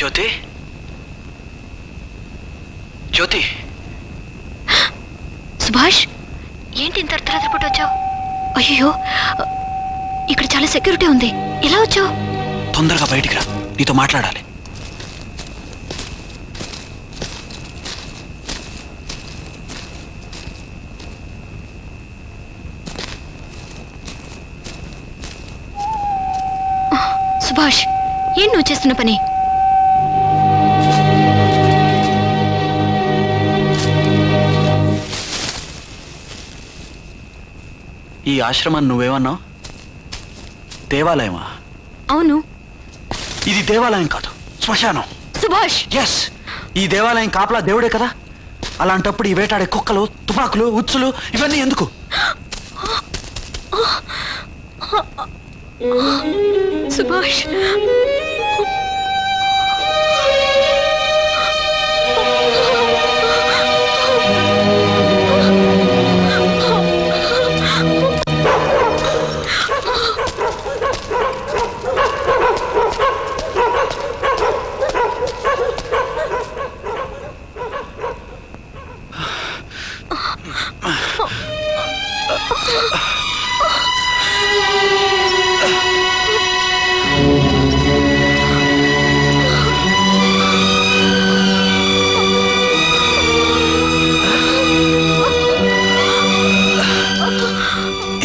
జ్యోతి జ్యోతి సుభాష్ ఏంటి ఇంత అర్ధరాత్రిపూట వచ్చావు? అయ్యో ఇక్కడ చాలా సెక్యూరిటీ ఉంది, ఎలా వచ్చావు? తొందరగా బయటికి రా, నీతో మాట్లాడాలి. సుభాష్ ఏం నువ్వు చేస్తున్న పని? ఈ ఆశ్రమాన్ని నువ్వేమన్నావు? దేవాలయమా? అవును. ఇది దేవాలయం కాదు, శ్మశానం. సుభాష్ ఎస్, ఈ దేవాలయం కాపలా దేవుడే కదా. అలాంటప్పుడు ఈ వేటాడే కుక్కలు, తుపాకులు, ఉచ్చులు ఇవన్నీ ఎందుకు? సుభాష్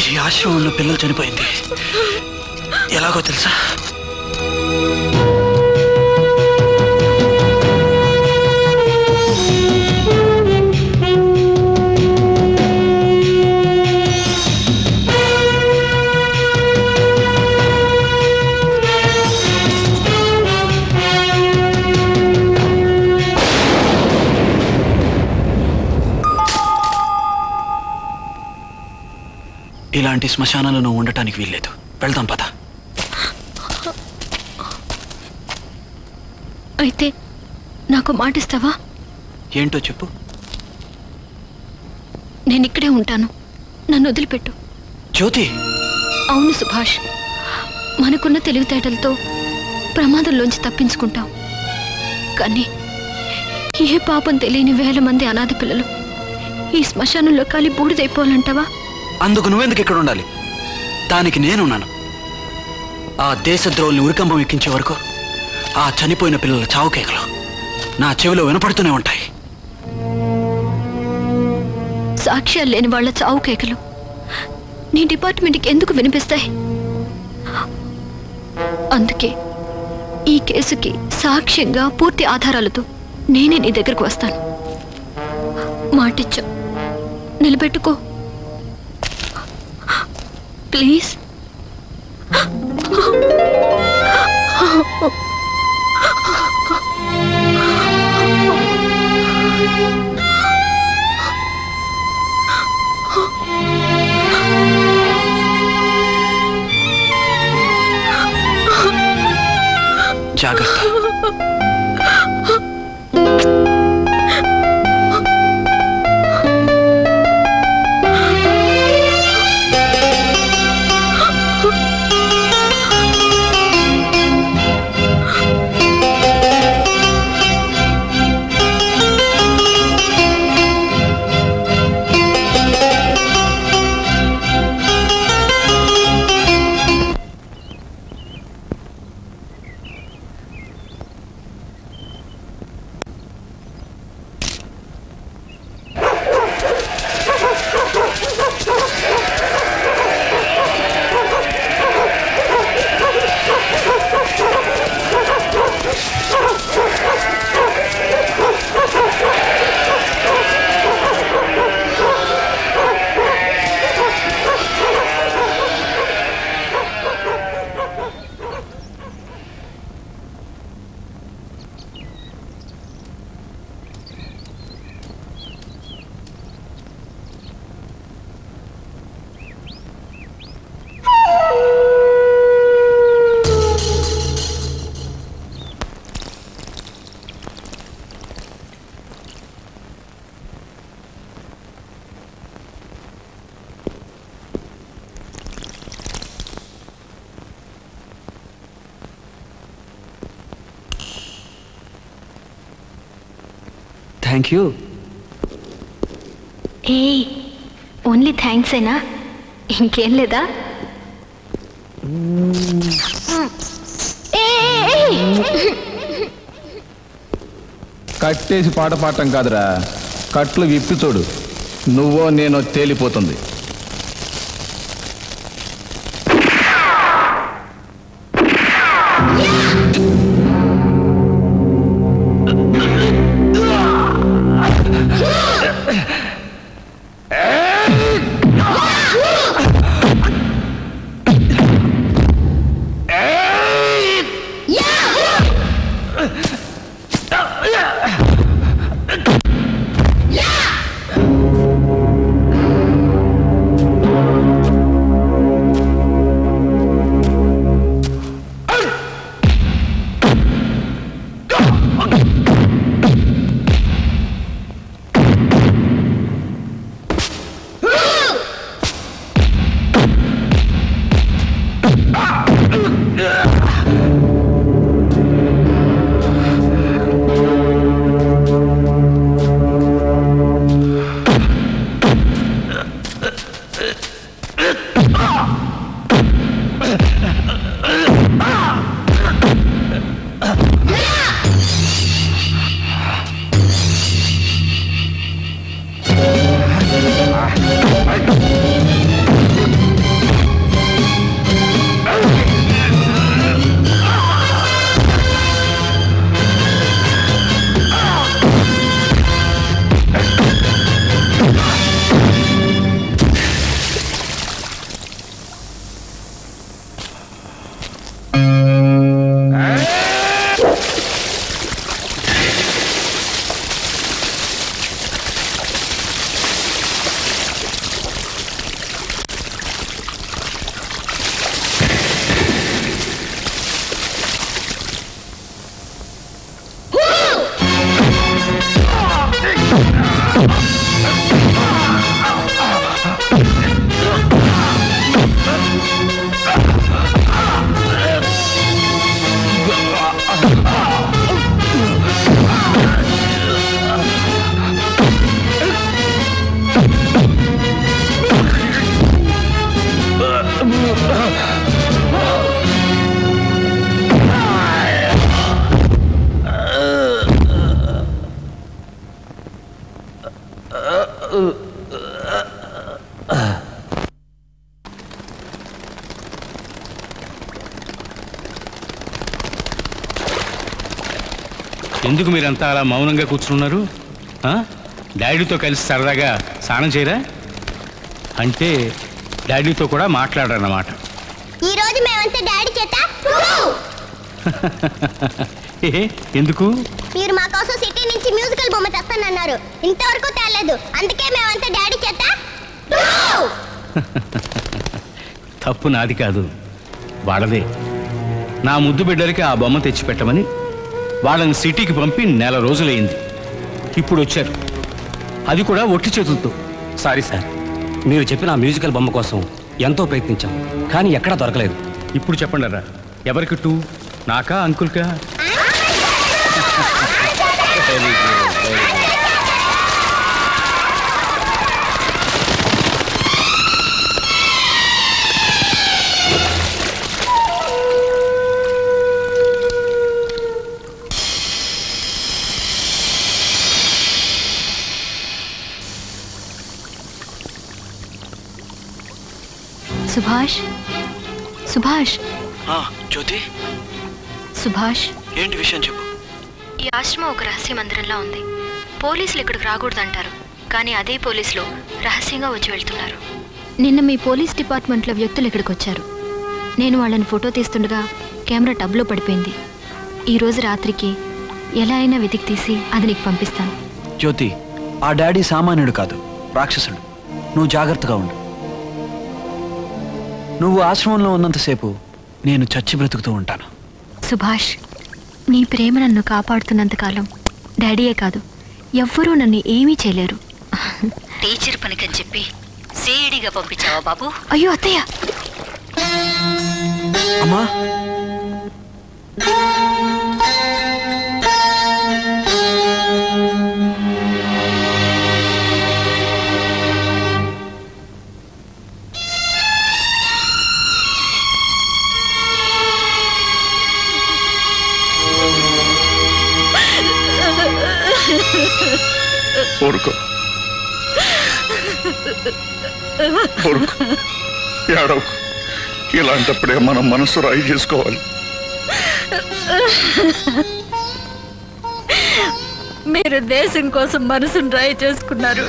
ఈ ఆశ్రమంలో పిల్లలు చనిపోయింది ఎలాగో తెలుసా? ఇలాంటి శ్మశానాలు నువ్వు ఉండటానికి వీల్లేదు. వెళ్దాం పద. అయితే నాకు మాటిస్తావా? ఏంటో చెప్పు. నేను ఇక్కడే ఉంటాను, నన్ను వదిలిపెట్టు. జ్యోతి. అవును సుభాష్, మనకున్న తెలివితేటలతో ప్రమాదంలోంచి తప్పించుకుంటాం. కానీ ఏ పాపం తెలియని వేల మంది అనాథ పిల్లలు ఈ శ్మశానంలో కాలి బూడిదైపోవాలంటావా? అందుకు నువ్వెందుకు ఇక్కడ ఉండాలి? దానికి నేనున్నాను. ఆ దేశద్రోహుల్ని ఉరికంబం ఎక్కించే వరకు ఆ చనిపోయిన పిల్లల చావు కేకలు నా చెవిలో వినపడుతూనే ఉంటాయి. సాక్ష్యాలు లేని వాళ్ళ చావు కేకలు నీ డిపార్ట్మెంట్కి ఎందుకు వినిపిస్తాయి? అందుకే ఈ కేసుకి సాక్ష్యంగా పూర్తి ఆధారాలతో నేనే నీ దగ్గరకు వస్తాను. మాటిచ్చా, నిలబెట్టుకో ప్లీజ్. జాగ్రత్త. Thank you. A only thanks అయినా ఇంకేం లేదా? కట్టేసి పాట పాడటం కాదురా, కట్లు విప్పి చూడు, నువ్వో నేనో తేలిపోతుంది. ఎందుకు మీరంతా అలా మౌనంగా కూర్చున్నారు? డాడీతో కలిసి సరదాగా స్నానం చేయరా? అంటే డాడీతో కూడా మాట్లాడరన్నమాట. ఈ రోజు మేమంతా డాడీ చేత ఎందుకు? మీరు మా కోసం సిటీ నుంచి మ్యూజికల్ బొమ్మ తెస్తానన్నారు, ఇంతవరకు తేలేదు. అందుకే మేమంతా డాడీ చేత. తప్పు నాది కాదు, వాళ్ళదే. నా ముద్దు బిడ్డలకి ఆ బొమ్మ తెచ్చిపెట్టమని వాళ్ళని సిటీకి పంపి నెల రోజులైంది. ఇప్పుడు వచ్చారు, అది కూడా ఒట్టి చేతులతో. సారీ సార్, మీరు చెప్పిన ఆ మ్యూజికల్ బొమ్మ కోసం ఎంతో ప్రయత్నించాం, కానీ ఎక్కడా దొరకలేదు. ఇప్పుడు చెప్పండి రా, ఎవరికి టూ, నాకా అంకుల్కా? సుభాష్, సుభాష్. జ్యోతి, సుభాష్, ఏంటి విషయం చెప్పు. ఈ ఆశ్రమం ఒక రహస్య మందిరంలా ఉంది. పోలీసులు ఇక్కడికి రాకూడదంటారు, కానీ అదే పోలీసులు రహస్యంగా వచ్చి వెళ్తున్నారు. నిన్న మీ పోలీస్ డిపార్ట్మెంట్లో వ్యక్తులు ఇక్కడికి వచ్చారు. నేను వాళ్ళని ఫోటో తీస్తుండగా కెమెరా టబ్లో పడిపోయింది. ఈరోజు రాత్రికి ఎలా అయినా వెతికి తీసి అది నీకు పంపిస్తాను. జ్యోతి, ఆ డాడీ సామాన్యుడు కాదు, రాక్షసుడు. నువ్వు జాగ్రత్తగా ఉండు. నువ్వు ఆశ్రమంలో ఉన్నంతసేపు నేను చచ్చి బ్రతుకుతూ ఉంటాను. సుభాష్, నీ ప్రేమ నన్ను కాపాడుతున్నంతకాలం డాడీయే కాదు, ఎవ్వరూ నన్ను ఏమీ చేయలేరు. టీచర్ పనికని చెప్పి సేడిగా పంపించావా బాబు? అయ్యో అత్తయ్య. అమ్మా, ఊరుకో ఊరుకో, ఏడవకు. ఇలాంటప్పుడే మనం మనసు రాయి చేసుకోవాలి. మీరు దేశం కోసం మనసును రాయి చేసుకున్నారు,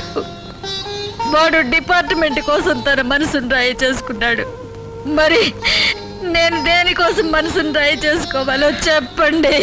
వాడు డిపార్ట్మెంట్ కోసం తన మనసును రాయి చేసుకున్నాడు. మరి నేను దేనికోసం మనసును రాయి చేసుకోవాలో చెప్పండి.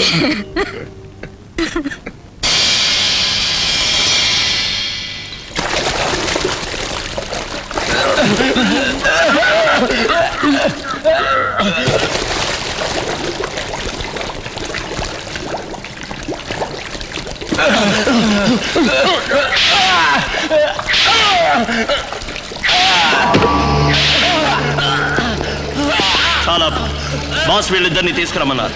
చాలా బాస్ వీళ్ళిద్దరిని తీసుకురమ్మన్నారు.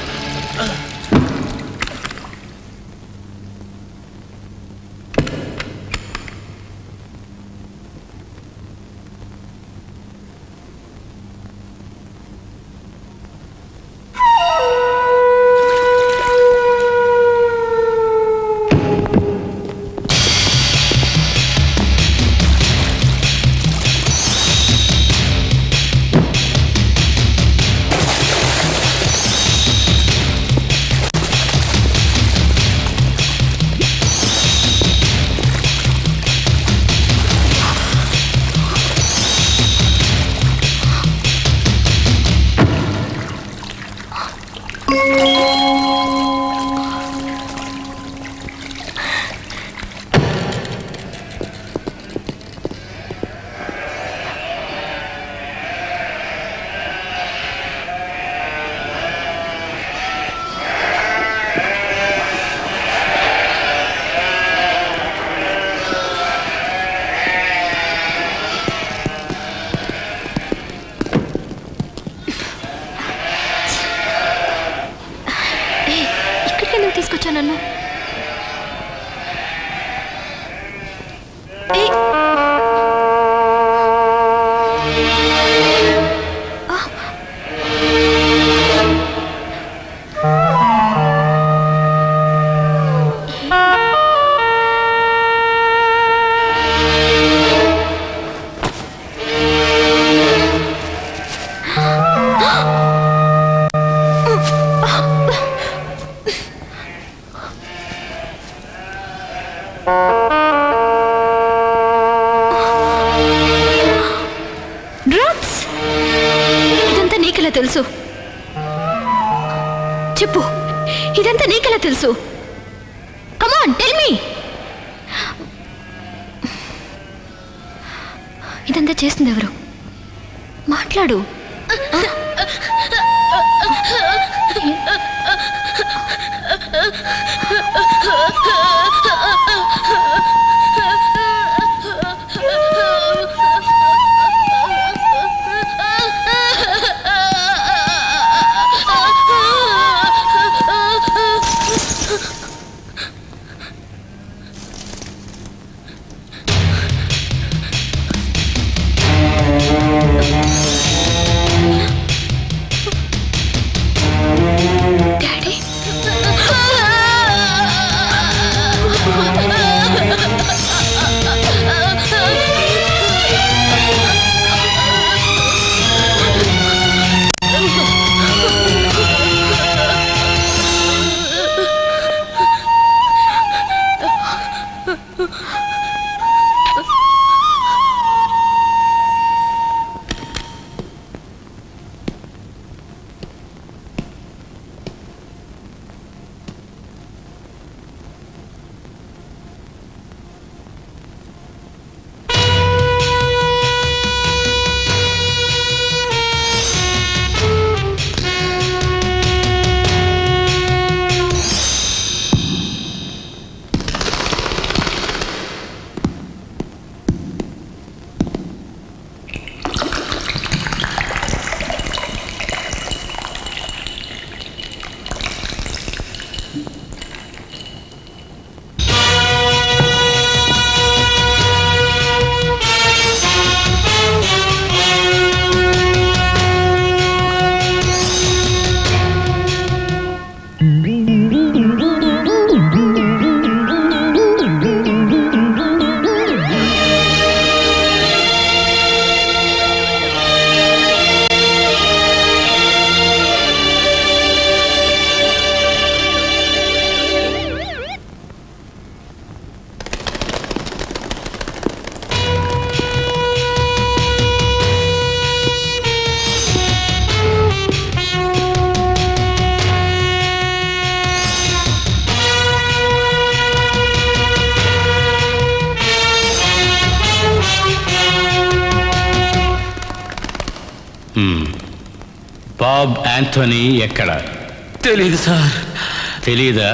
తీసుకొచ్చా నన్ను? తెలుసు చెప్పు, ఇదంతా నీకెలా తెలుసు? Come on tell me. ఇదంతా చేస్తుంది ఎవరు? మాట్లాడు. బాబ్ యాంథోనీ ఎక్కడ? తెలీదు సార్. తెలీదా?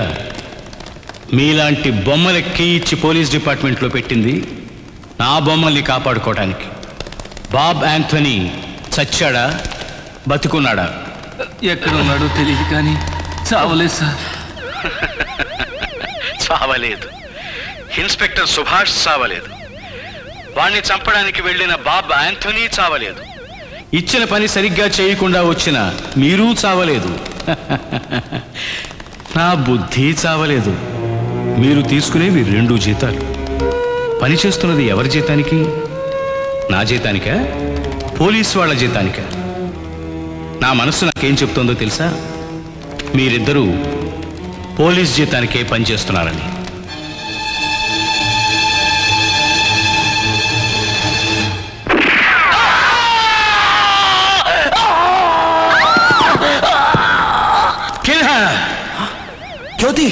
మీలాంటి బొమ్మలెక్కి ఇచ్చి పోలీస్ డిపార్ట్మెంట్లో పెట్టింది నా బొమ్మల్ని కాపాడుకోవడానికి. బాబ్ యాంథోనీ చచ్చాడా బతుకున్నాడా? ఎక్కడున్నాడో తెలియదు కానీ చావలేదు సార్. చావలేదు. ఇన్స్పెక్టర్ సుభాష్ చావలేదు. వాణ్ణి చంపడానికి వెళ్ళిన బాబ్ యాంథోనీ చావలేదు. ఇచ్చిన పని సరిగ్గా చేయకుండా వచ్చిన మీరూ చావలేదు. నా బుద్ధి చావలేదు. మీరు తీసుకునేవి 2 జీతాలు. పని చేస్తున్నది ఎవరి జీతానికి? నా జీతానికా, పోలీసు వాళ్ళ జీతానికా? నా మనస్సు నాకేం చెప్తుందో తెలుసా? మీరిద్దరూ పోలీస్ జీతానికే పనిచేస్తున్నారని. జ్యోతి,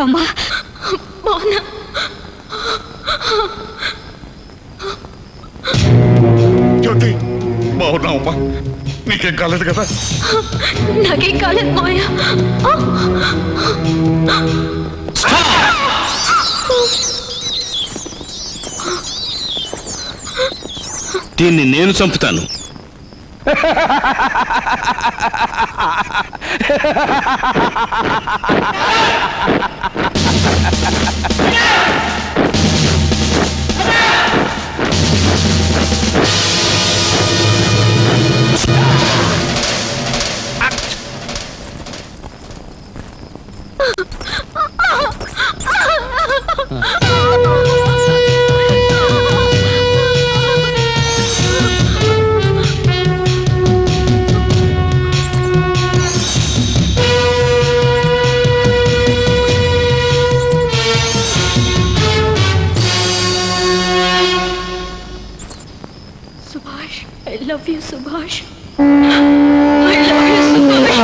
ఉన్నావమ్మా? బాగున్నా. జ్యోతి బాగున్నావమ్మా? నీకేం కాలేదు కదా? నాకేం కాలేదు మాయ. దీన్ని నేను చంపుతాను. Subhash, I love you, Subhash. I love you, Subhash.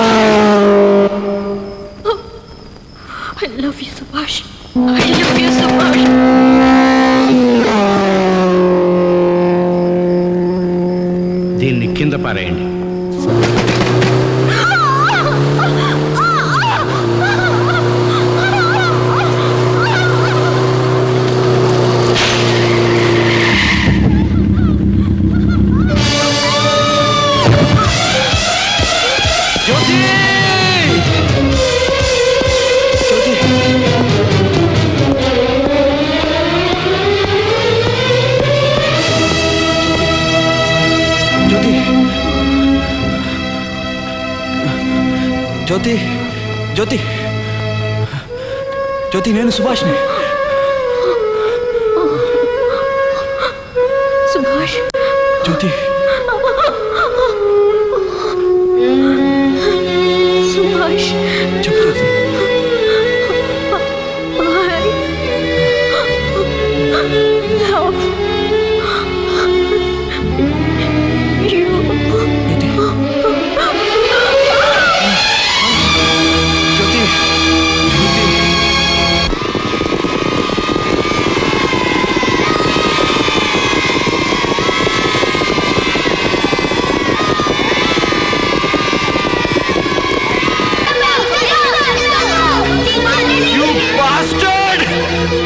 I love you, Subhash. I love you, Subhash. దీన్ని కింద పారేయండి. జ్యోతి జ్యోతి జ్యోతి నేను సుభాష్ని. సుభాష్. జ్యోతి సుభాష్. చెప్పు జ్యోతి.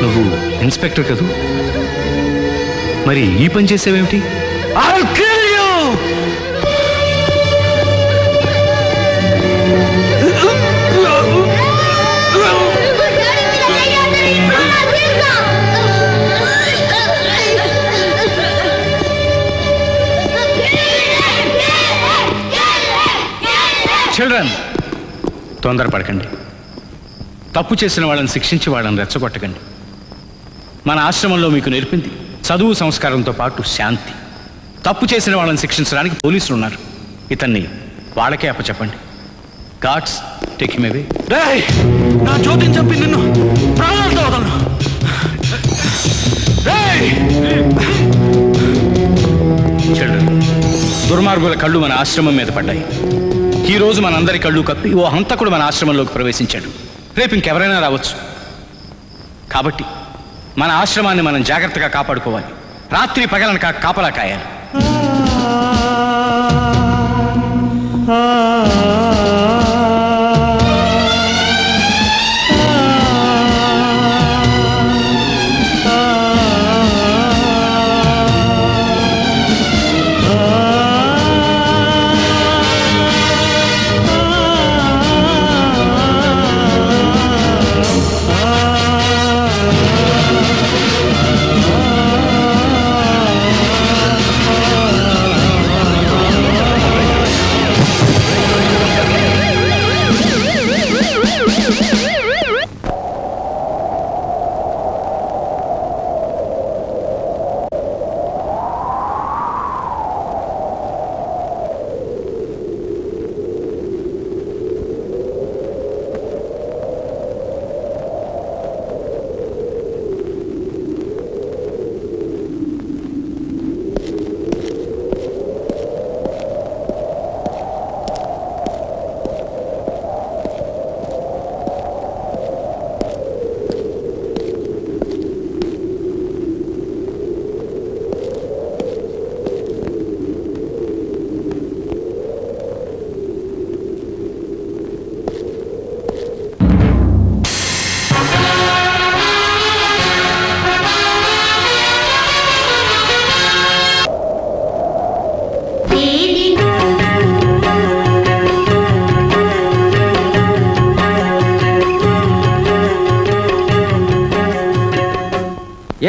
నువ్వు ఇన్స్పెక్టర్ కదూ, మరి ఈ పని చేసేవేమిటి? I'll kill you! చిల్డ్రన్, తొందరపడకండి. తప్పు చేసిన వాళ్ళని శిక్షించి వాళ్ళని రెచ్చగొట్టకండి. మన ఆశ్రమంలో మీకు నేర్పింది చదువు సంస్కారంతో పాటు శాంతి. తప్పు చేసిన వాళ్ళని శిక్షించడానికి పోలీసులు ఉన్నారు. ఇతన్ని వాళ్ళకే అప్పచెప్పండి. God's take him away. నా జ్యోతిని చంపి నిన్ను ప్రాణాలతో వదలను. చిల్డ్రన్, దుర్మార్గుల కళ్ళు మన ఆశ్రమం మీద పడ్డాయి. ఈ రోజు మనందరి కళ్ళు కప్పి ఓ హంతకుడు మన ఆశ్రమంలోకి ప్రవేశించాడు. రేపు ఇంకెవరైనా రావచ్చు. కాబట్టి మన ఆశ్రమాన్ని మనం జాగ్రత్తగా కాపాడుకోవాలి. రాత్రి పగలనక కాపలా కాయాలి.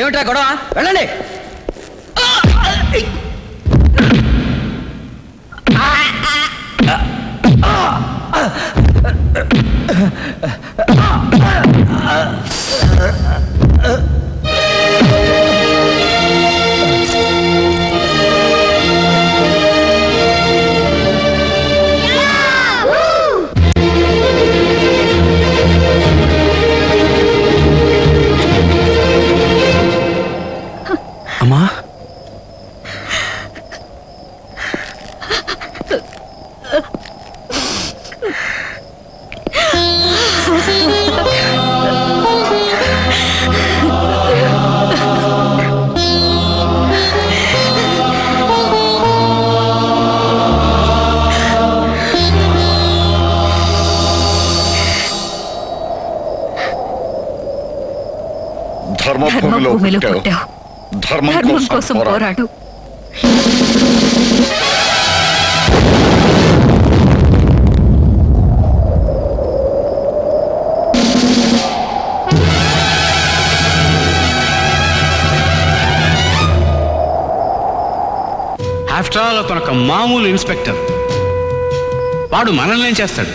ఏమిటా గొడవ? వెళ్ళండి. అమ్మా, ధర్మభూమిలో పుట్టావు. ధర్మం కోసం పోరాడు. ఆఫ్టర్ ఆల్ అతనొక మామూలు ఇన్స్పెక్టర్. వాడు మనల్ని ఏం చేస్తాడు?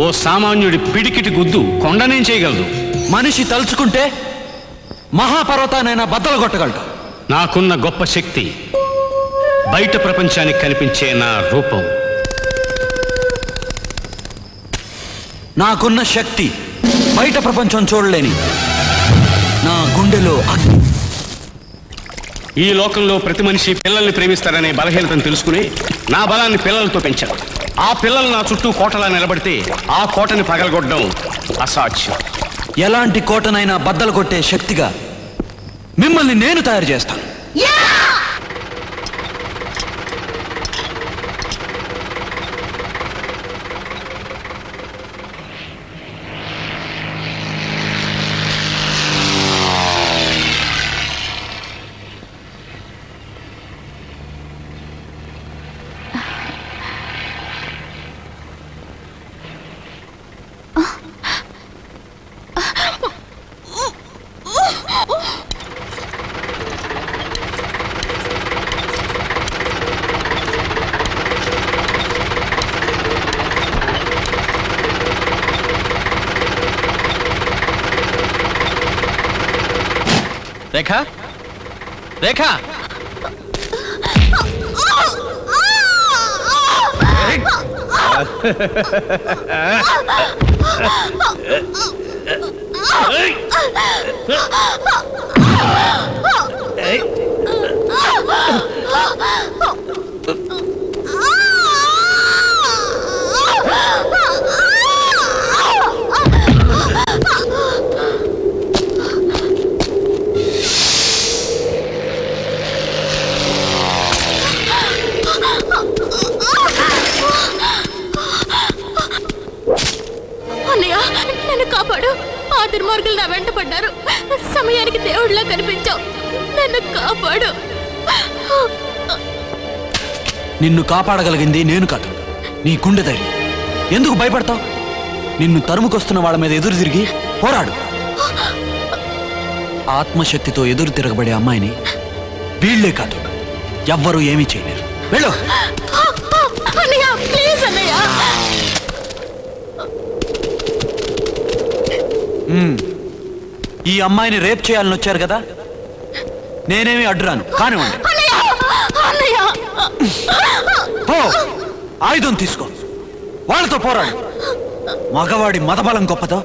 ఓ సామాన్యుడి పిడికిటి గుద్దు కొండనేం చేయగలదు. మనిషి తలుచుకుంటే మహాపర్వతానైనా బద్దలు కొట్టగలడు. నాకున్న గొప్ప శక్తి బయట ప్రపంచానికి కనిపించే నా రూపం. నాకున్న శక్తి బయట ప్రపంచం చూడలేని నా గుండెలో అగ్ని. ఈ లోకంలో ప్రతి మనిషి పిల్లల్ని ప్రేమిస్తారనే బలహీనతను తెలుసుకుని నా బలాన్ని పిల్లలతో పెంచాను. ఆ పిల్లలు నా చుట్టూ కోటలా నిలబడితే ఆ కోటని పగలగొట్టడం అసాధ్యం. ఎలాంటి కోటనైనా బద్దలు కొట్టే శక్తిగా మిమ్మల్ని నేను తయారు చేస్తాను. రేఖా, రేఖా, అన్నయ్య నన్ను కాపాడు. ఆ దుర్మార్గులు నా వెంట పడ్డారు. సమయానికి దేవుడిలా కనిపించావు. నన్ను కాపాడు. నిన్ను కాపాడగలిగింది నేను కాదు, నీ గుండె ధైర్యం. ఎందుకు భయపడతావు? నిన్ను తరుముకొస్తున్న వాళ్ళ మీద ఎదురు తిరిగి పోరాడు. ఆత్మశక్తితో ఎదురు తిరగబడే అమ్మాయిని వీళ్లే కాదు ఎవ్వరూ ఏమీ చేయలేరు. వెళ్ళు. అన్నయ్య ప్లీజ్ అన్నయ్య. ఈ అమ్మాయిని రేప్ చేయాలని వచ్చారు కదా, నేనేమి అడ్డురాను. కానివ్వండి. పో, ఆయుధం తీసుకో, వాళ్ళతో పోరాడు. మగవాడి మతబలం గొప్పతో,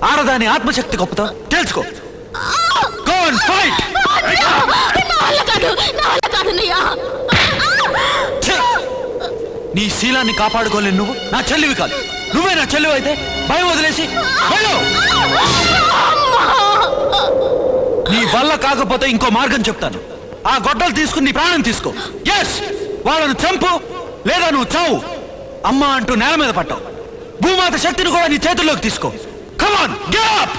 ఆడదాని ఆత్మశక్తి గొప్పతో తెలుసుకో. Go and fight! నీ శీలాన్ని కాపాడుకోలేను నువ్వు. నా చెల్లివి కాదు. నువ్వే నా చెల్లివి అయితే భయం వదిలేసి వెళ్ళు. నీ వల్ల కాకపోతే ఇంకో మార్గం చెప్తాను. ఆ గొడ్డలు తీసుకుని నీ ప్రాణం తీసుకో. ఎస్, వాళ్ళను చంపు లేదా నువ్వు చావు. అమ్మ అంటూ నేల మీద పట్టావు. భూమాత శక్తిని కూడా నీ చేతుల్లోకి తీసుకో. Come on, get up.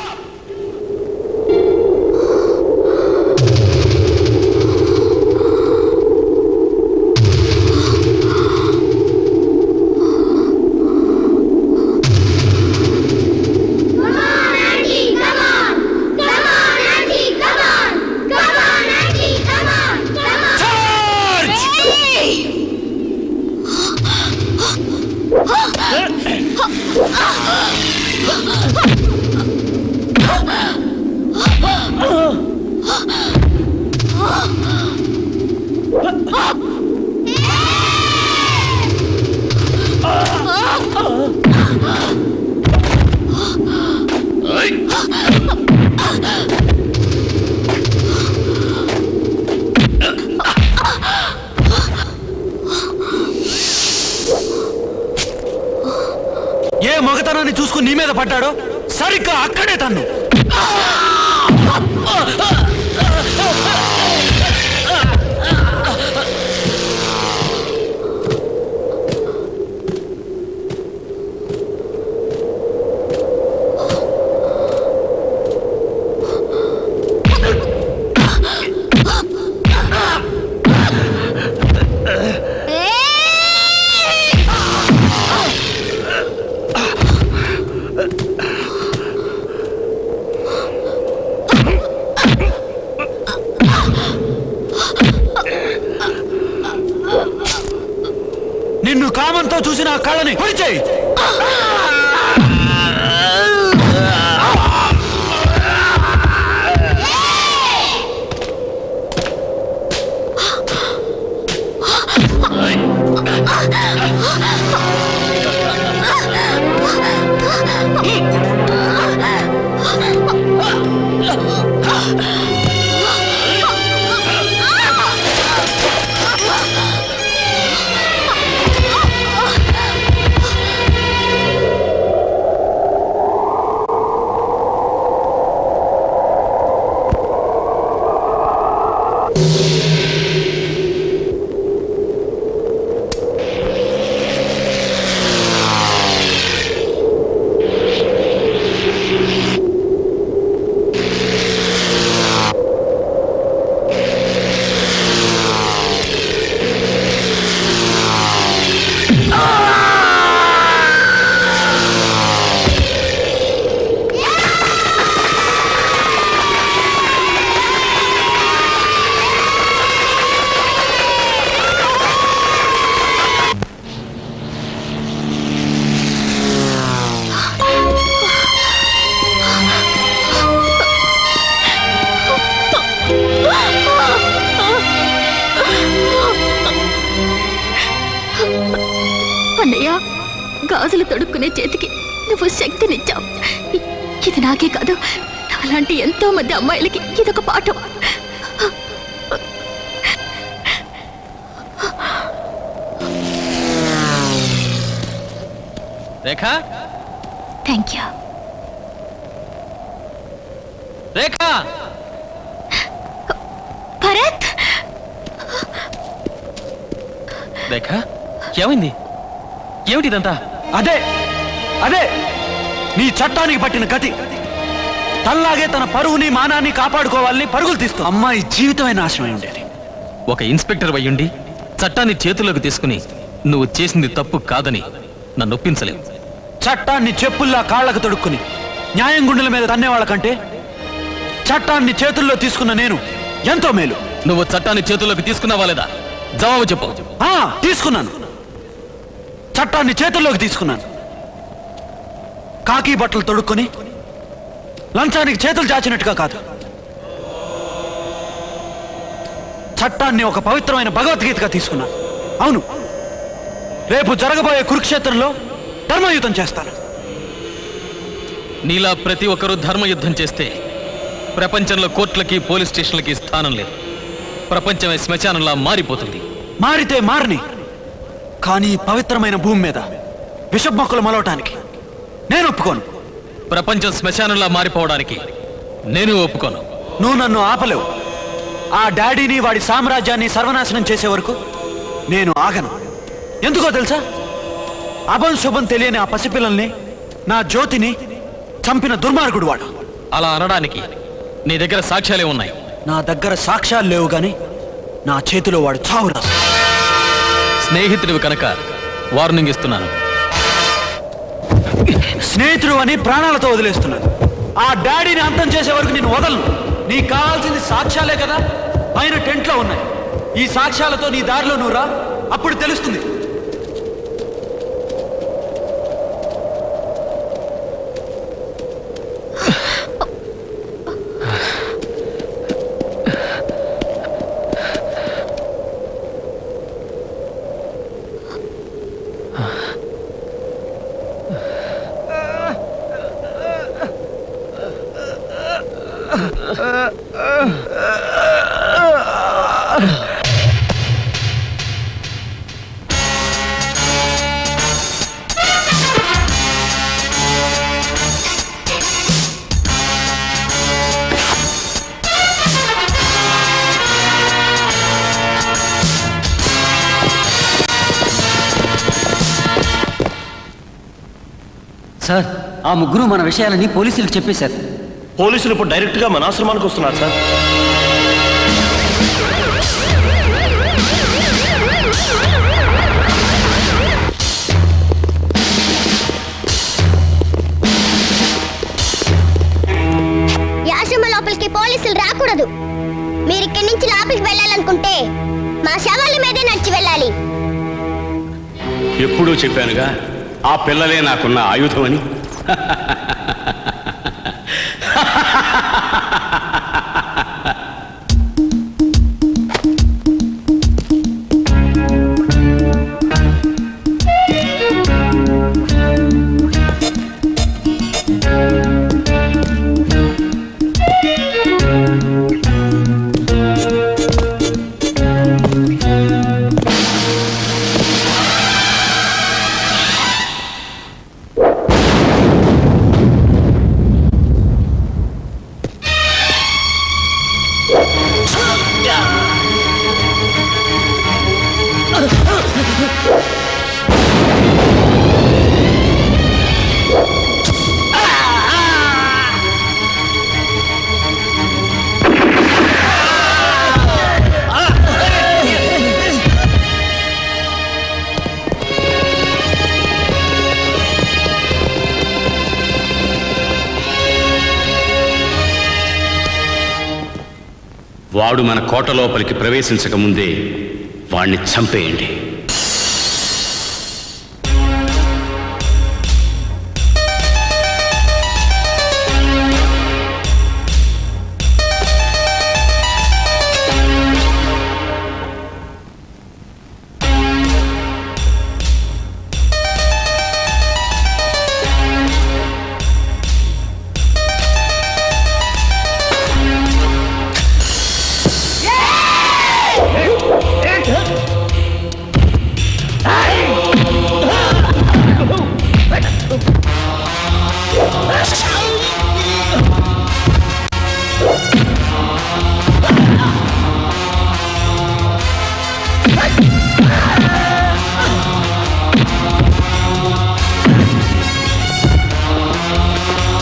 Come on, Auntie, come on. పడ్డాడో సరిగ్గా అక్కడే తన్ను. నిన్ను కామంతో చూసిన ఆ కళ్ళని పొడిచేయి. అన్నయ్య, గాజులు తొడుక్కునే చేతికి నువ్వు శక్తినిచ్చావు. ఇది నాకే కాదు, అలాంటి ఎంతో మంది అమ్మాయిలకి ఇదొక పాఠం. రేఖా, థ్యాంక్ యూ. రేఖా, భరత్, రేఖా, ఏమైంది? ఏమిటిదంతా? అదే అదే నీ చట్టానికి పట్టిన గతి. తల్లాగే తన పరువుని మానాన్ని కాపాడుకోవాలని పరుగులు తీస్తూ అమ్మాయి జీవితమే నాశనమై ఉండేది. ఒక ఇన్స్పెక్టర్ అయ్యుండి చట్టాన్ని చేతుల్లోకి తీసుకుని నువ్వు చేసింది తప్పు కాదని నన్ను ఒప్పించలేవు. చట్టాన్ని చెప్పుల్లా కాళ్లకు తొడుక్కుని న్యాయం గుండెల మీద తన్నేవాళ్ళ కంటే చట్టాన్ని చేతుల్లో తీసుకున్న నేను ఎంతో మేలు. నువ్వు చట్టాన్ని చేతుల్లోకి తీసుకున్నావా లేదా? జవాబు చెప్పు. తీసుకున్నాను. చట్టాన్ని చేతుల్లోకి తీసుకున్నాను. కాకి బట్టలు తొడుక్కొని లంచానికి చేతులు చాచినట్టుగా కాదు, చట్టాన్ని ఒక పవిత్రమైన భగవద్గీతగా తీసుకున్నాను. అవును, రేపు జరగబోయే కురుక్షేత్రంలో ధర్మయుద్ధం చేస్తాను. నీలా ప్రతి ఒక్కరూ ధర్మయుద్ధం చేస్తే ప్రపంచంలో కోర్టులకి పోలీస్ స్టేషన్లకి స్థానం లేదు. ప్రపంచమే శ్మశానంలా మారిపోతుంది. మారితే మారని, కానీ పవిత్రమైన భూమి మీద విషపు మొక్కలు మొలవటానికి నేను ఒప్పుకోను. ప్రపంచం శ్మశానంలా మారిపోవడానికి నేను ఒప్పుకోను. నువ్వు నన్ను ఆపలేవు. ఆ డాడీని వాడి సామ్రాజ్యాన్ని సర్వనాశనం చేసే వరకు నేను ఆగను. ఎందుకో తెలుసా? అభం శుభం తెలియని ఆ పసిపిల్లల్ని, నా జ్యోతిని చంపిన దుర్మార్గుడు వాడు. అలా అనడానికి నీ దగ్గర సాక్ష్యాలే ఉన్నాయి. నా దగ్గర సాక్ష్యాలు లేవు గాని నా చేతిలో వాడు చావు రాసు. స్నేహితుడివి కనుక వార్నింగ్ ఇస్తున్నాను. స్నేహితుడు అని ప్రాణాలతో వదిలేస్తున్నాను. ఆ డాడీని అంతం చేసే వరకు నేను వదలను. నీకు కావాల్సింది సాక్ష్యాలే కదా, పైన టెంట్లో ఉన్నాయి. ఈ సాక్ష్యాలతో నీ దారిలో నువ్వు రా, అప్పుడు తెలుస్తుంది. సార్ ఆ ముగ్గురు మన విషయాలని పోలీసులకు చెప్పేశారు. పోలీసులు ఇప్పుడు డైరెక్ట్గా మన ఆశ్రమానికి వస్తున్నారు సార్. ఈ ఆశ్రమం లోపలికి పోలీసులు రాకూడదు. మీరు ఇక్కడి నుంచి లోపలికి వెళ్ళాలనుకుంటే మా శవాల మీదే నడిచి వెళ్ళాలి. ఎప్పుడూ చెప్పానుగా ఆ పిల్లలే నాకున్న ఆయుధం అని. వాడు మన కోట లోపలికి ప్రవేశించక ముందే వాణ్ణి చంపేయండి.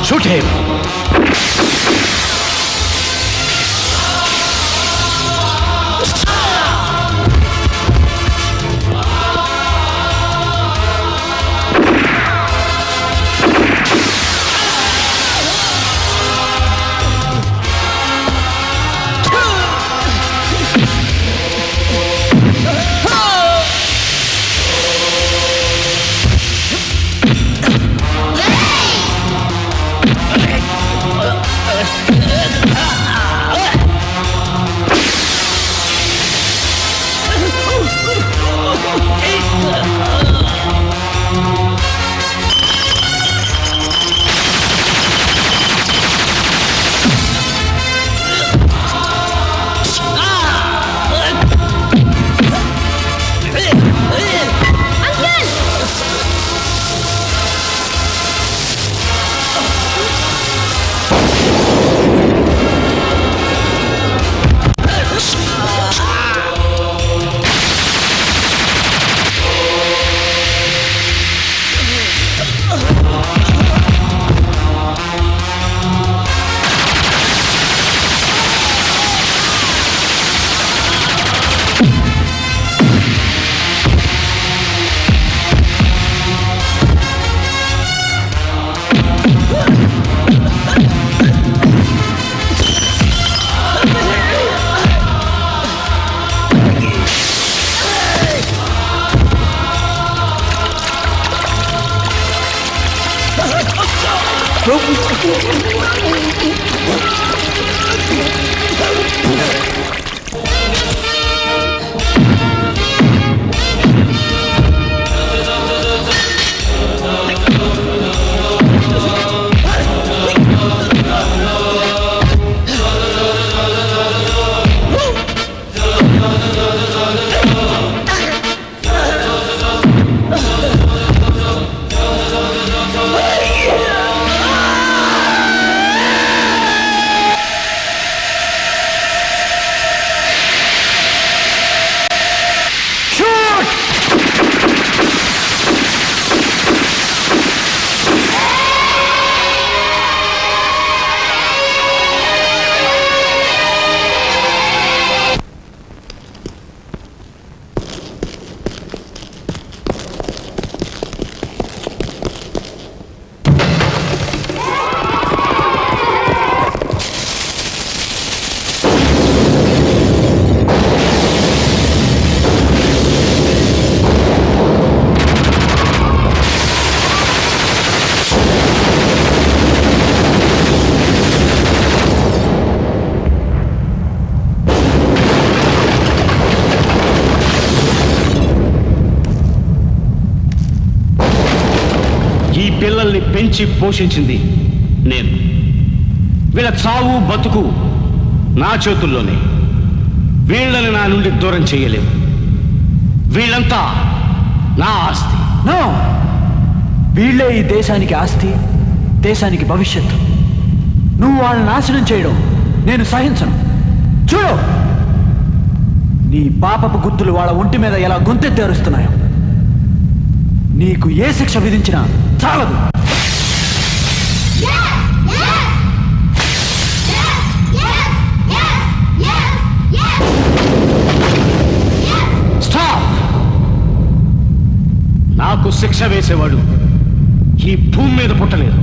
Shoot him! పిల్లల్ని పెంచి పోషించింది నేను. వీళ్ళ చావు బతుకు నా చేతుల్లోనే. వీళ్ళని నా నుండి దూరం చేయలేవు. వీళ్ళంతా నా ఆస్తి. నో, వీళ్ళే ఈ దేశానికి ఆస్తి, దేశానికి భవిష్యత్తు. నువ్వు వాళ్ళని నాశనం చేయడం నేను సహించను. చూడు, నీ పాపపు గుర్తులు వాళ్ళ ఒంటి మీద ఎలా గొంతెత్తేరుస్తున్నాయో. నీకు ఏ శిక్ష విధించినా చాలదు. స్టాప్! నాకు శిక్ష వేసేవాడు ఈ భూమి మీద పుట్టలేదు.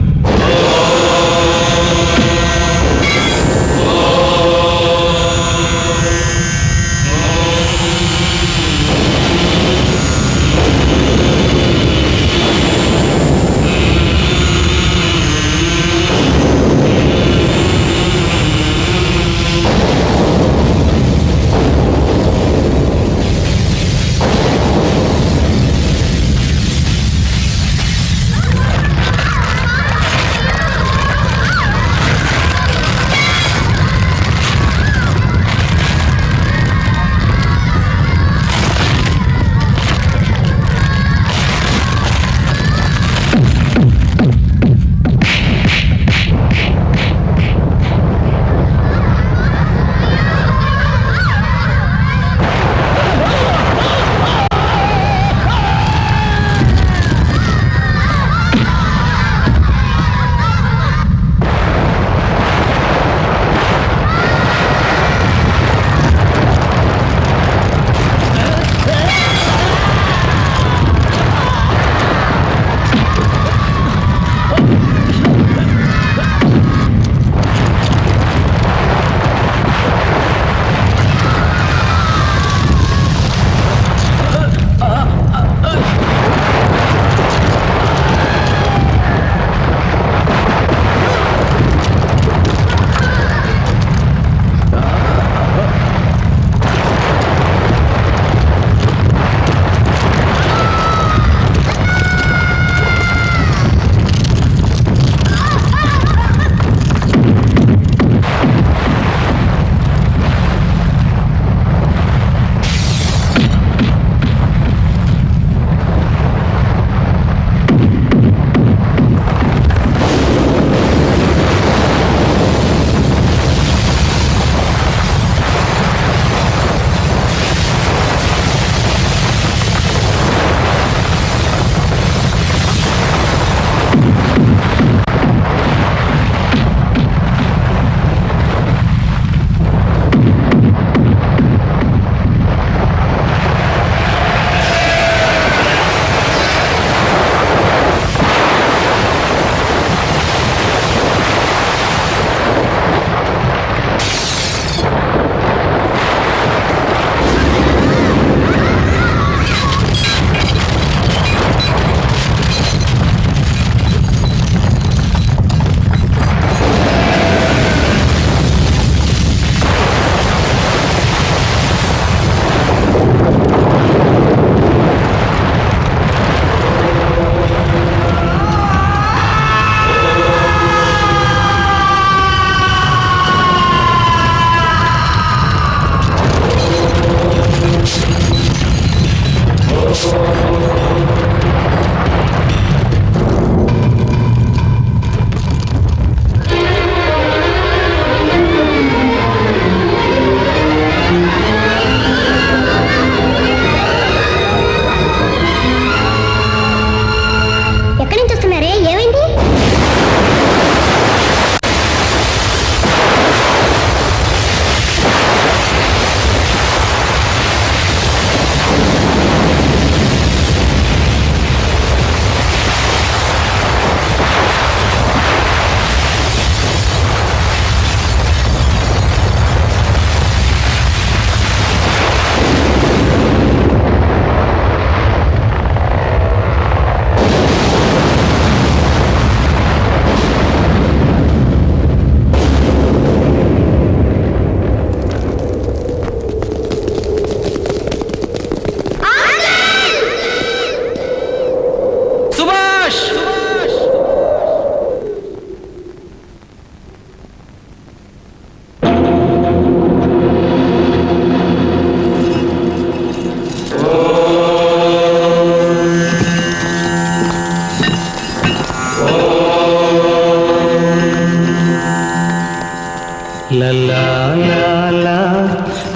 లా లా లా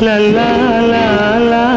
లా లా లా లా